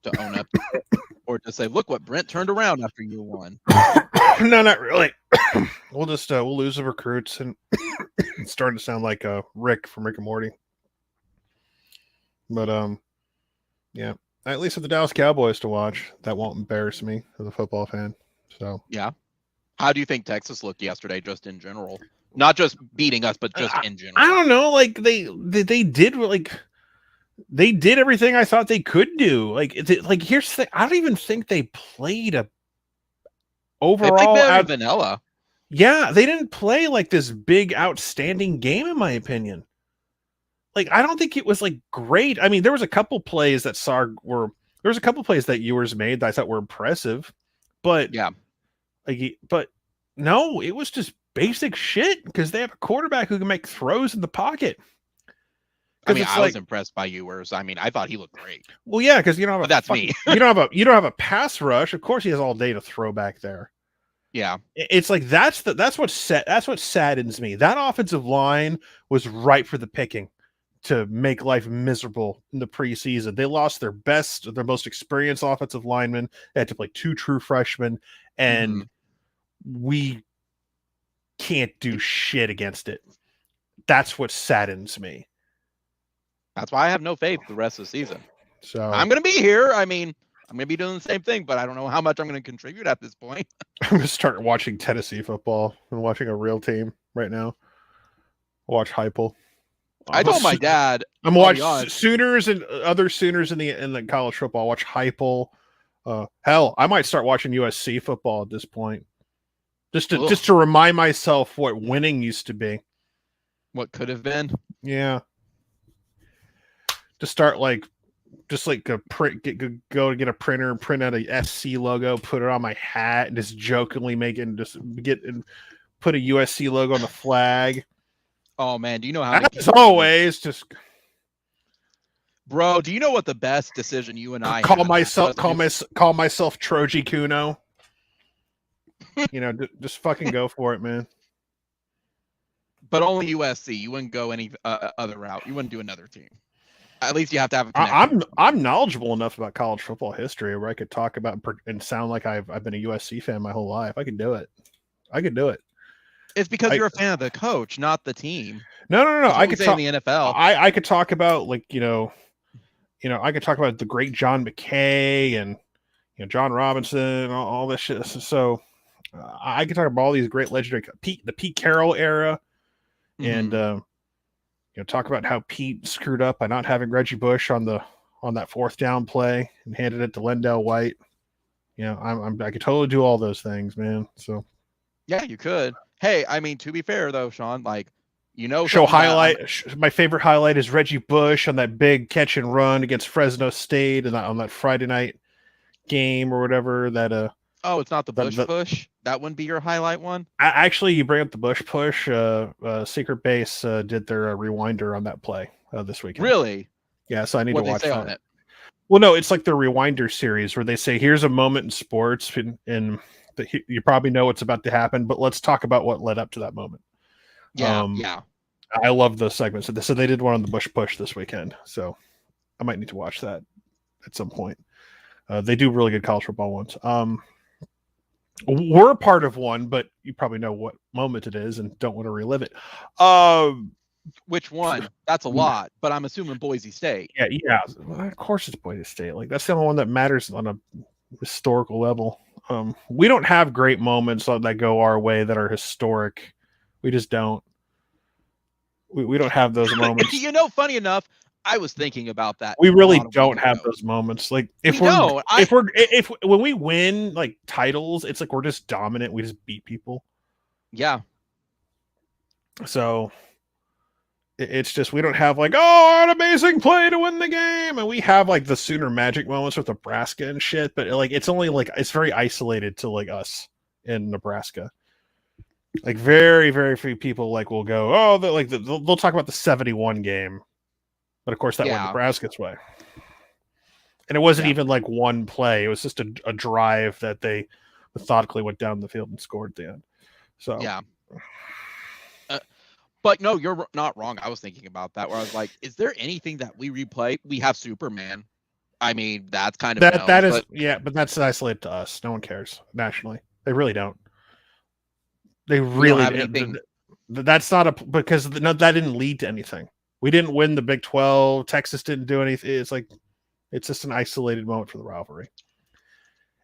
To own up to it. Or to say, look what Brent turned around after year one. No, not really. We'll just we'll lose the recruits and it's starting to sound like Rick from Rick and Morty. But yeah, I at least have the Dallas Cowboys to watch. That won't embarrass me as a football fan. So yeah. How do you think Texas looked yesterday, just in general? Not just beating us, but just in general. I don't know. Like they did like they did everything I thought they could do. Like here's the thing. I don't even think they played a overall out vanilla. Yeah, they didn't play like this big outstanding game in my opinion. Like I don't think it was like great. I mean, there was a couple plays that Ewers made that I thought were impressive, but yeah, but no, it was just basic shit because they have a quarterback who can make throws in the pocket. I mean, I was impressed by Ewers. I mean, I thought he looked great. Well, yeah, because you don't have me. you don't have a pass rush. Of course, he has all day to throw back there. Yeah, it's like that's what saddens me. That offensive line was ripe for the picking to make life miserable in the preseason. They lost their most experienced offensive lineman. They had to play 2 true freshmen, and we can't do shit against it. That's what saddens me. That's why I have no faith the rest of the season. So I'm going to be here. I mean, I'm going to be doing the same thing, but I don't know how much I'm going to contribute at this point. I'm going to start watching Tennessee football. I'm watching a real team right now. Watch Heupel. I told my dad. I'm watching Sooners and other Sooners in the college football. Watch Heupel. Hell, I might start watching USC football at this point, just to remind myself what winning used to be. What could have been. Yeah. To start go to get a printer and print out a SC logo, put it on my hat, and just jokingly put a USC logo on the flag. Oh man, do you know how? As always, just bro. Do you know what the best decision you and I call myself Troji Kuno? You know, just fucking go for it, man. But only USC. You wouldn't go any other route. You wouldn't do another team. At least you have to have a connection. I'm knowledgeable enough about college football history where I could talk about and sound like I've been a USC fan my whole life. I could do it. It's because you're a fan of the coach, not the team. No. I could talk in the NFL. I could talk about I could talk about the great John McKay and John Robinson, all this shit. So I could talk about all these great legendary the Pete Carroll era, and talk about how Pete screwed up by not having Reggie Bush on that 4th down play and handed it to Lendell White. I could totally do all those things, man. So yeah, you could. Hey, I mean, to be fair though, Sean, show highlight. My favorite highlight is Reggie Bush on that big catch and run against Fresno State and on that Friday night game or whatever. Oh, it's not the Bush push. That wouldn't be your highlight one. Actually, you bring up the Bush push. Secret Base did their rewinder on that play this weekend. Really? Yeah. So I need to watch that. On it? Well, no, it's like the rewinder series where they say, "Here's a moment in sports, and you probably know what's about to happen, but let's talk about what led up to that moment." Yeah. I love those segments. So they did one on the Bush push this weekend. So I might need to watch that at some point. They do really good college football ones. We're a part of one, but you probably know what moment it is and don't want to relive it. Which one? That's a lot, but I'm assuming Boise State. Yeah. Of course it's Boise State. Like that's the only one that matters on a historical level. We don't have great moments that go our way that are historic. We just don't. We don't have those moments. You know, funny enough, I was thinking about that. We really not a don't week have ago. those moments. Like if We we're don't. if when we win like titles, it's like we're just dominant. We just beat people. Yeah. So it's just we don't have like, oh, an amazing play to win the game, and we have like the Sooner magic moments with Nebraska and shit. But like it's only like it's very isolated to like us in Nebraska. Like very very few people like will go, oh, they'll talk about the 71 game, but of course that went Nebraska's way. And it wasn't even like one play; it was just a drive that they methodically went down the field and scored at the end. So yeah. But no, you're not wrong. I was thinking about that where I was like, is there anything that we replay? We have Superman. I mean, that's kind of that is but... yeah, but that's isolated to us. No one cares nationally. They really don't. They really don't have anything. That's not a because that didn't lead to anything. We didn't win the Big 12. Texas didn't do anything. It's like it's just an isolated moment for the rivalry.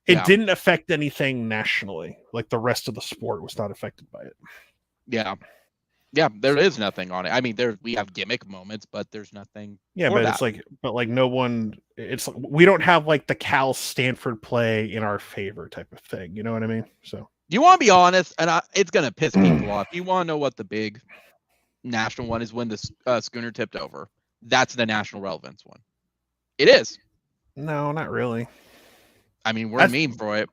It didn't affect anything nationally. Like the rest of the sport was not affected by it. Yeah. Yeah, there is nothing on it. I mean, we have gimmick moments, but there's nothing. Yeah, but it's like, no one. It's we don't have like the Cal Stanford play in our favor type of thing. You know what I mean? So you want to be honest, and it's gonna piss people off. You want to know what the big national one is when the schooner tipped over? That's the national relevance one. It is. No, not really. I mean, we're a meme for it.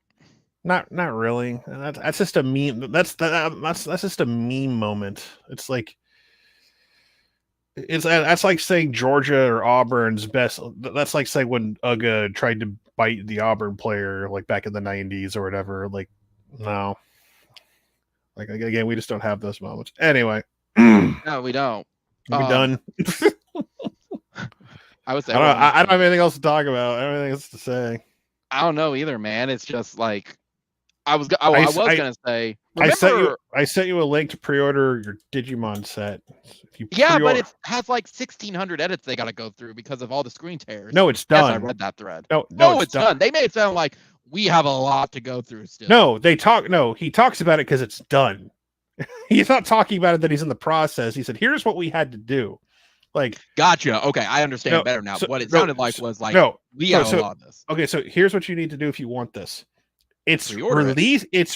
Not really. That's just a meme. That's just a meme moment. It's like that's like saying Georgia or Auburn's best. That's like saying when Uga tried to bite the Auburn player like back in the 90s or whatever. Like no. Like again, we just don't have those moments. Anyway. No, we don't. Are we done? I would say I don't have anything else to talk about. I don't have anything else to say. I don't know either, man. It's just like I was gonna say. Remember, I sent you a link to pre-order your Digimon set. But it has like 1,600 edits they got to go through because of all the screen tears. No, it's done. Yes, I read that thread. No, it's done. They made it sound like we have a lot to go through still. No, he talks about it because it's done. He's not talking about it that he's in the process. He said, "Here's what we had to do." Like, gotcha. Okay, I understand better now. What it sounded like was like, we have a lot of this. Okay, so here's what you need to do if you want this. Its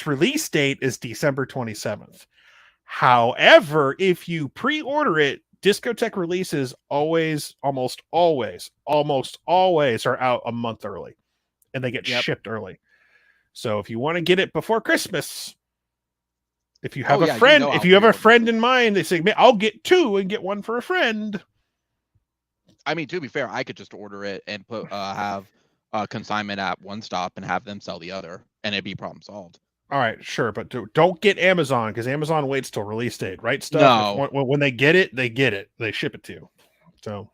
release date is December 27th. However, if you pre-order it, Discotech releases almost always are out a month early, and they get shipped early. So if you want to get it before Christmas, if you have a friend, if you have a friend in mind, they say, I'll get 2 and get 1 for a friend. I mean, to be fair, I could just order it and have consignment at one stop and have them sell the other, and it'd be problem solved. All right, sure, but don't get Amazon because Amazon waits till release date, right? No. When they get it, they ship it to you. So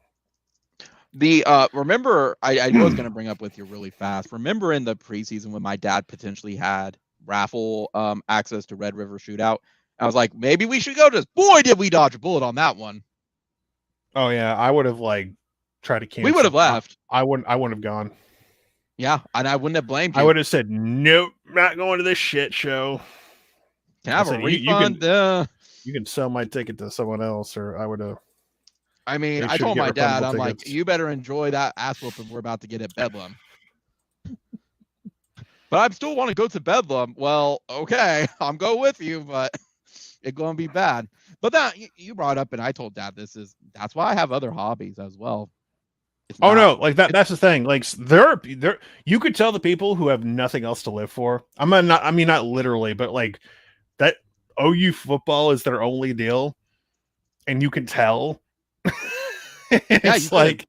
the remember, I was going to bring up with you really fast. Remember in the preseason when my dad potentially had raffle access to Red River Shootout? I was like, maybe we should go to this. Boy, did we dodge a bullet on that one. Oh yeah, I would have like tried to cancel. We would have left. I wouldn't have gone. Yeah, and I wouldn't have blamed you. I would have said, nope, not going to this shit show. Can I have a refund? You can sell my ticket to someone else, or I would have. I mean, I told my dad, I'm like, you better enjoy that ass whooping we're about to get at Bedlam. But I still want to go to Bedlam. Well, okay, I'm going with you, but it's going to be bad. But that you brought up, and I told Dad that's why I have other hobbies as well. That's the thing. Like there, you could tell the people who have nothing else to live for. I mean, not literally, but like that OU football is their only deal, and you can tell. It's like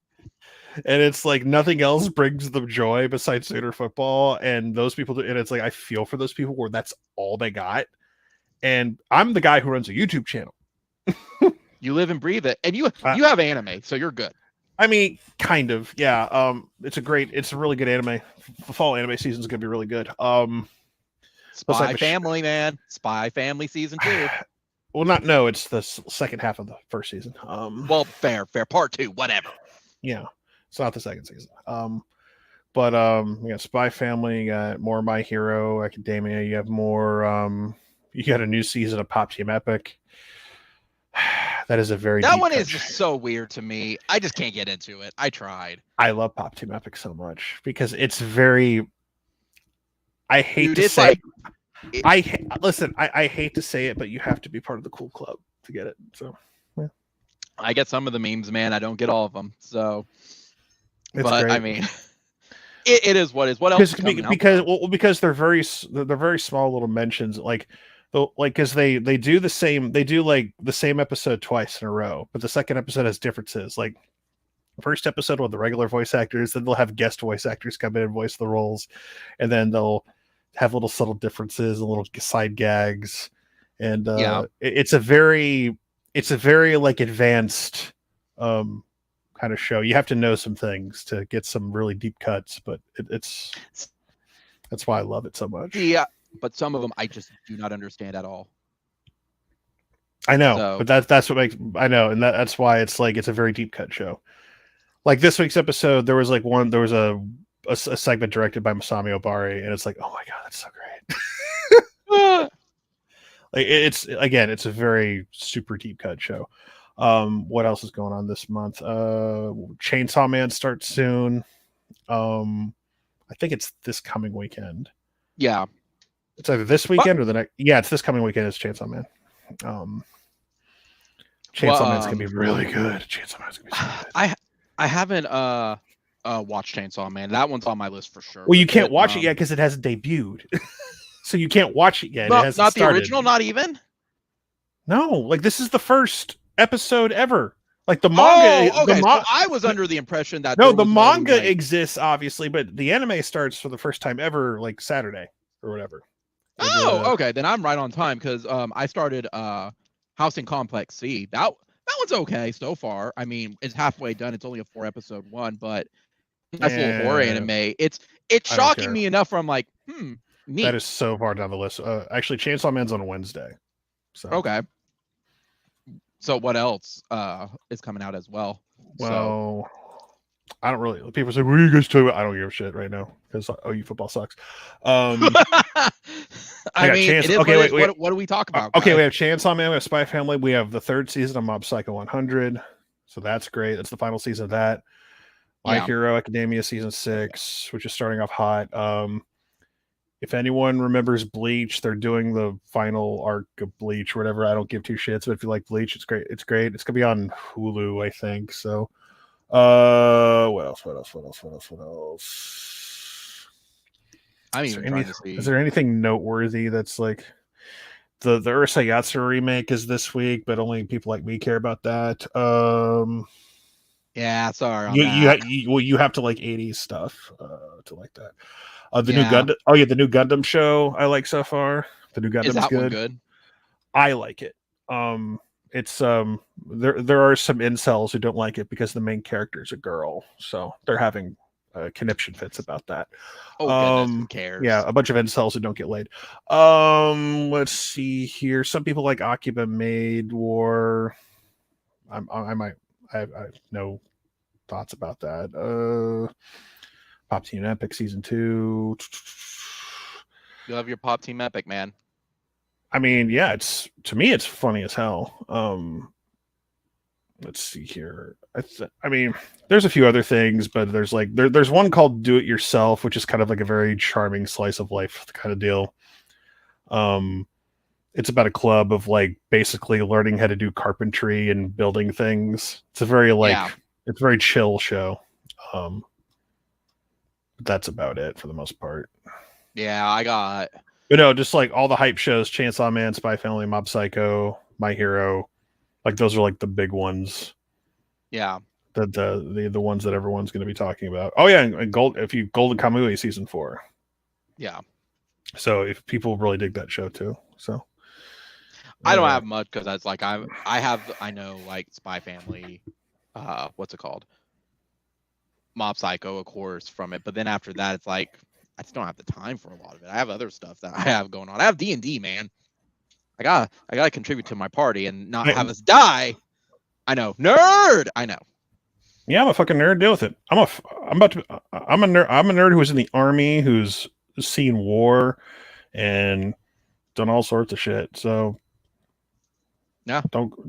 nothing else brings them joy besides Sooner football, and those people. And it's like I feel for those people where that's all they got. And I'm the guy who runs a YouTube channel. You live and breathe it, and you have anime, so you're good. I mean, kind of, yeah. It's a really good anime. The fall anime season is going to be really good. Spy Family, man. Spy Family season 2. Well, it's the second half of the first season. Well, fair. Part 2, whatever. Yeah, it's not the second season. But you got Spy Family, you got more My Hero Academia. You have more. You got a new season of Pop Team Epic. That is a very That deep one cut is just so weird to me. I just can't get into it. I tried. I love Pop Team Epic so much because it's very. I hate Dude, to it's say. like Listen. I hate to say it, but you have to be part of the cool club to get it. So, yeah. I get some of the memes, man. I don't get all of them. So, It's but great. I mean, it is what is. What else is coming out? Because they're very small little mentions because they do the same like the same episode twice in a row, but the second episode has differences. Like first episode with the regular voice actors, then they'll have guest voice actors come in and voice the roles, and then they'll have little subtle differences and little side gags, and it's a very like advanced kind of show. You have to know some things to get some really deep cuts, but that's why I love it so much. Yeah, but some of them I just do not understand at all. I know, but that's what makes I know, and that's why it's like it's a very deep cut show. Like this week's episode, there was a segment directed by Masami Obari, and it's like, oh my god, that's so great. Like it's a very super deep cut show. What else is going on this month? Chainsaw Man starts soon. I think it's this coming weekend. Yeah, it's either this weekend or the next. Yeah, it's this coming weekend. It's Chainsaw Man. Chainsaw Man's gonna be really good. Chainsaw Man's gonna be so good. I haven't watched Chainsaw Man. That one's on my list for sure. Well, you can't watch it yet because it hasn't debuted, so you can't watch it yet. Not the original, not even. No, like this is the first episode ever. Like the manga. Oh, okay. So I was under the impression that the manga exists obviously, but the anime starts for the first time ever, like Saturday or whatever. Oh, okay. Then I'm right on time because I started Housing Complex C. That one's okay so far. I mean, it's halfway done. It's only a 4-episode one, but that's a little horror anime. It's shocking me enough where I'm like, neat. That is so far down the list. Actually, Chainsaw Man's on a Wednesday. So okay. So what else is coming out as well? Well, I don't really. People say, "What are you guys talking about?" I don't give a shit right now because OU football sucks. I mean, what do we talk about? Okay, we have Chainsaw Man, we have Spy Family, we have the third season of Mob Psycho 100, so that's great. That's the final season of that. My Hero Academia season 6, which is starting off hot. If anyone remembers Bleach, they're doing the final arc of Bleach or whatever. I don't give two shits, but if you like Bleach, it's great. It's great. It's gonna be on Hulu, I think. So, what else? I'm even trying to see. Is there anything noteworthy that's like the Urusayatsu remake is this week, but only people like me care about that. Yeah, sorry. You have to like 80s stuff to like that. The new Gundam. Oh yeah, the new Gundam show I like so far. The new Gundam's good. One good? I like it. It's there are some incels who don't like it because the main character is a girl, so they're having conniption fits about that. Oh goodness, who cares? Yeah, a bunch of incels who don't get laid. Let's see here. Some people like Akiba Maid War. I have no thoughts about that. Pop Team Epic season 2. You love your Pop Team Epic, man. I mean, yeah, to me it's funny as hell. Let's see here. I mean, there's a few other things, but there's like there's one called Do It Yourself, which is kind of like a very charming slice of life kind of deal. It's about a club of like basically learning how to do carpentry and building things. It's a very it's a very chill show. That's about it for the most part. Yeah, I got. But no, just like all the hype shows: Chainsaw Man, Spy Family, Mob Psycho, My Hero. Like those are like the big ones. Yeah. The ones that everyone's going to be talking about. Oh yeah, and Golden Kamui season 4. Yeah. So if people really dig that show too, so I don't have much because that's like I know like Spy Family, what's it called? Mob Psycho, of course, from it, but then after that, it's like I just don't have the time for a lot of it. I have other stuff that I have going on. I have D&D, man. I gotta contribute to my party and not have us die. I know, nerd. I know. Yeah, I'm a fucking nerd. Deal with it. I'm a nerd. I'm a nerd who was in the army, who's seen war, and done all sorts of shit. So Yeah.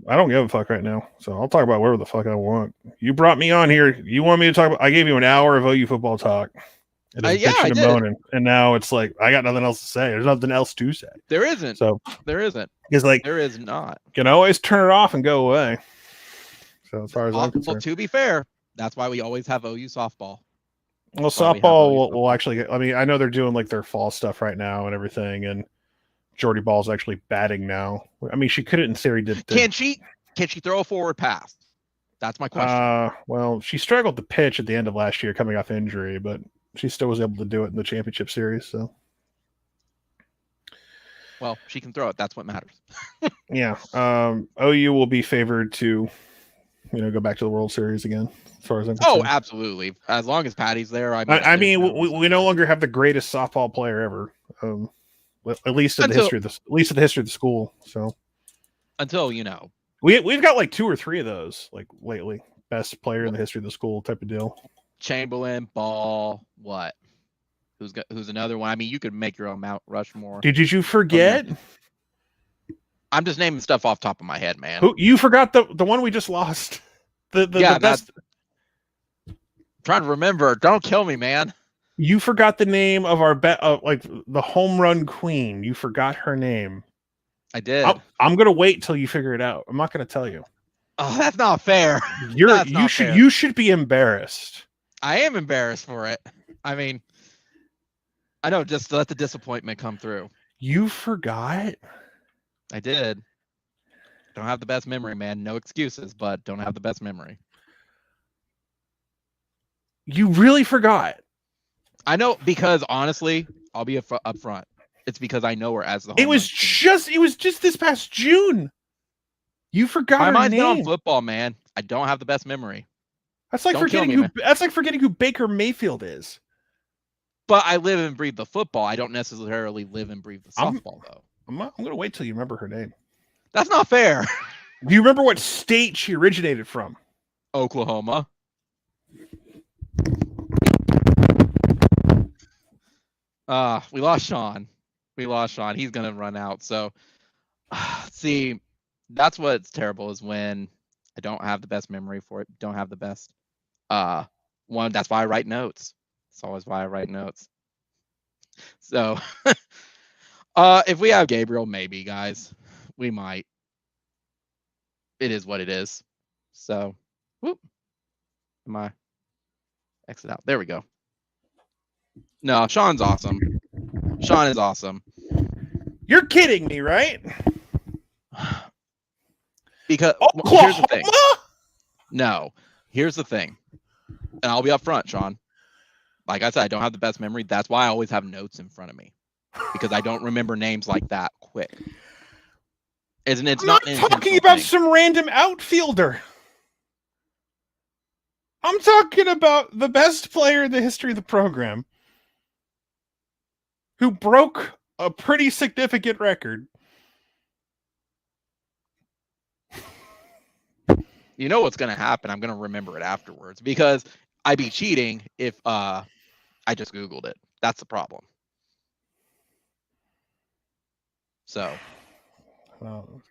I don't give a fuck right now. So I'll talk about whatever the fuck I want. You brought me on here. You want me to talk about? I gave you an hour of OU football talk. It is Yeah, bitching I and did. moaning, and now it's like I got nothing else to say. There's nothing else to say. There isn't. So There isn't. it's like There is not. you can always turn it off and go away. So as far as I'm concerned, To be fair, that's why we always have OU softball. well, why we have softball OU will football. actually get. I mean, I know they're doing like their fall stuff right now and everything, and Jordy Ball's actually batting now. I mean, she could, in theory, did. Can she throw a forward pass? That's my question. Well, she struggled to pitch at the end of last year, coming off injury, but she still was able to do it in the championship series. So, well, she can throw it. That's what matters. yeah, OU will be favored to, go back to the World Series again. As far as I'm concerned. Oh, absolutely. As long as Patty's there, I mean, we no longer have the greatest softball player ever. At least in the history of the school. So until we've got like 2 or 3 of those like lately. Best player in the history of the school type of deal. Chamberlain, Ball, what? Who's another one? I mean, you could make your own Mount Rushmore. Did you forget? I'm just naming stuff off top of my head, man. Who you forgot the one we just lost? The best. I'm trying to remember. Don't kill me, man. You forgot the name of our like the home run queen. You forgot her name. I did. I'm gonna wait till you figure it out. I'm not gonna tell you. Oh, that's not fair. You should be embarrassed. I am embarrassed for it. I mean, I know, just let the disappointment come through. You forgot? I did. Don't have the best memory, man. No excuses, but don't have the best memory. You really forgot. I know, because honestly, I'll be up front. It's because I know her as the home It was just this past June. You forgot her mind's name. not on football, man. I don't have the best memory. That's like forgetting who Baker Mayfield is. But I live and breathe the football. I don't necessarily live and breathe the softball, though. I'm going to wait till you remember her name. That's not fair. Do you remember what state she originated from? Oklahoma. We lost Sean. He's going to run out. So, see, that's what's terrible is when I don't have the best memory for it. Don't have the best one. That's why I write notes. It's always why I write notes. So, if we have Gabriel, maybe, guys, we might. It is what it is. So, whoop. My exit out. There we go. No, Sean's awesome. Sean is awesome. You're kidding me, right? Because here's the thing. No, here's the thing. And I'll be up front, Sean. Like I said, I don't have the best memory. That's why I always have notes in front of me. Because I don't remember names like that quick. I'm not talking about some random outfielder. I'm talking about the best player in the history of the program who broke a pretty significant record. You know what's going to happen? I'm going to remember it afterwards because I'd be cheating if I just Googled it. That's the problem. So. Unbelievable.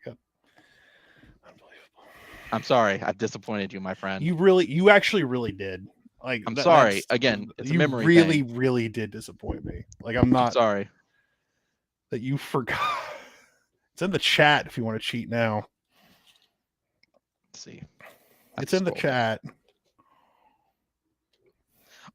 I'm sorry. I've disappointed you, my friend. You actually really did. Like, I'm sorry. Again, it's a memory thing. Really did disappoint me. Like, I'm sorry that you forgot. It's in the chat if you want to cheat now. Let's see. It's in the chat.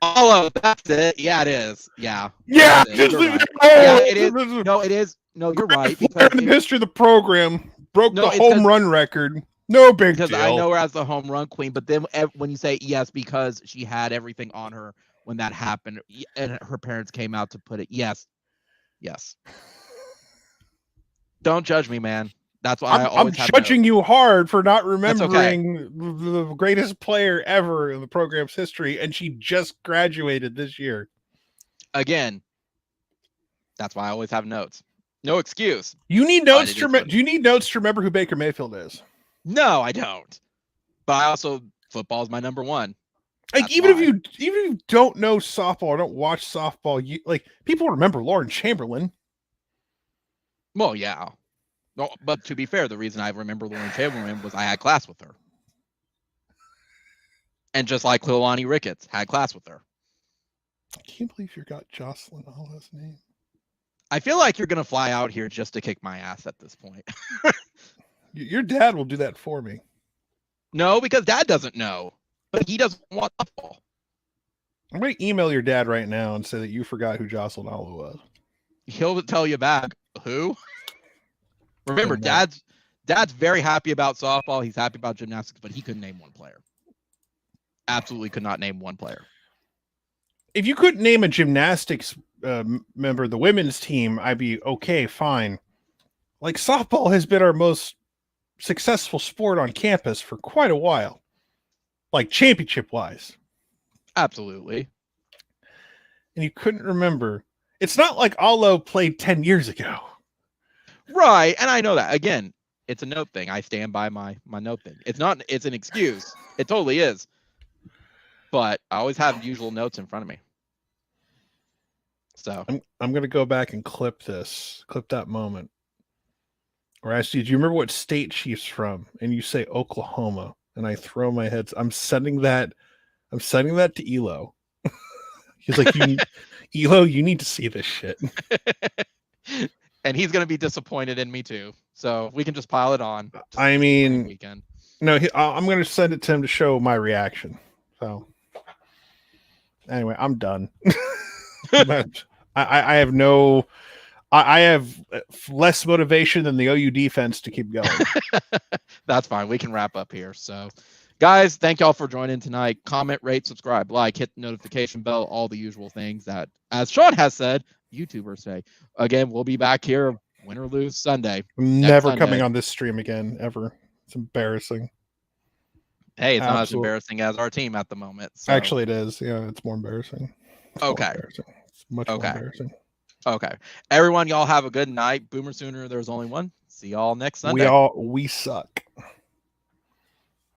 Oh, that's it. Yeah, it is. Yeah. Yeah. It is. No, it is. No, you're right. Because in the history of the program, broke the home run record. No big deal. Because I know her as the home run queen, but then when you say yes, because she had everything on her when that happened, and her parents came out to put it. Yes. Don't judge me, man. That's why I'm judging you hard for not remembering the greatest player ever in the program's history, and she just graduated this year. Again, that's why I always have notes. No excuse. You need notes to do you need notes to remember who Baker Mayfield is? No, I don't. But I also football is my number one. Like even if you don't know softball or don't watch softball, people remember Lauren Chamberlain. Well, yeah. No, but to be fair, the reason I remember Lauren Chamberlain was I had class with her. And just like Cleolani Ricketts, had class with her. I can't believe you got Jocelyn Allah's name. I feel like you're going to fly out here just to kick my ass at this point. Your dad will do that for me. No, because Dad doesn't know. But he doesn't want football. I'm going to email your dad right now and say that you forgot who Jocelyn Allah was. He'll tell you back, who? Remember, Oh, no. Dad's very happy about softball. He's happy about gymnastics, but he couldn't name one player. Absolutely could not name one player. If you couldn't name a gymnastics member of the women's team, I'd be okay, fine. Like, softball has been our most successful sport on campus for quite a while. Like, championship-wise. Absolutely. And you couldn't remember. It's not like Allo played 10 years ago. Right, and I know that. Again, it's a note thing. I stand by my note thing. It's an excuse. It totally is. But I always have usual notes in front of me. So I'm gonna go back and clip that moment. Or I asked you, do you remember what state she's from? And you say Oklahoma, and I throw my head. I'm sending that to Elo. He's like, Elo, you need to see this shit. And he's gonna be disappointed in me too. So we can just pile it on. I mean, weekend. No, I'm gonna send it to him to show my reaction. So anyway, I'm done. But I have less motivation than the OU defense to keep going. That's fine. We can wrap up here. So, guys, thank y'all for joining tonight. Comment, rate, subscribe, like, hit the notification bell, all the usual things that, as Sean has said, YouTubers say. Again, we'll be back here, win or lose, Sunday. I'm never coming on this stream again, ever. It's embarrassing. Hey, it's not as embarrassing as our team at the moment. So. Actually, it is. Yeah, it's more embarrassing. Okay. It's much more embarrassing. Okay. Everyone, y'all have a good night. Boomer Sooner, there's only one. See y'all next Sunday. We suck.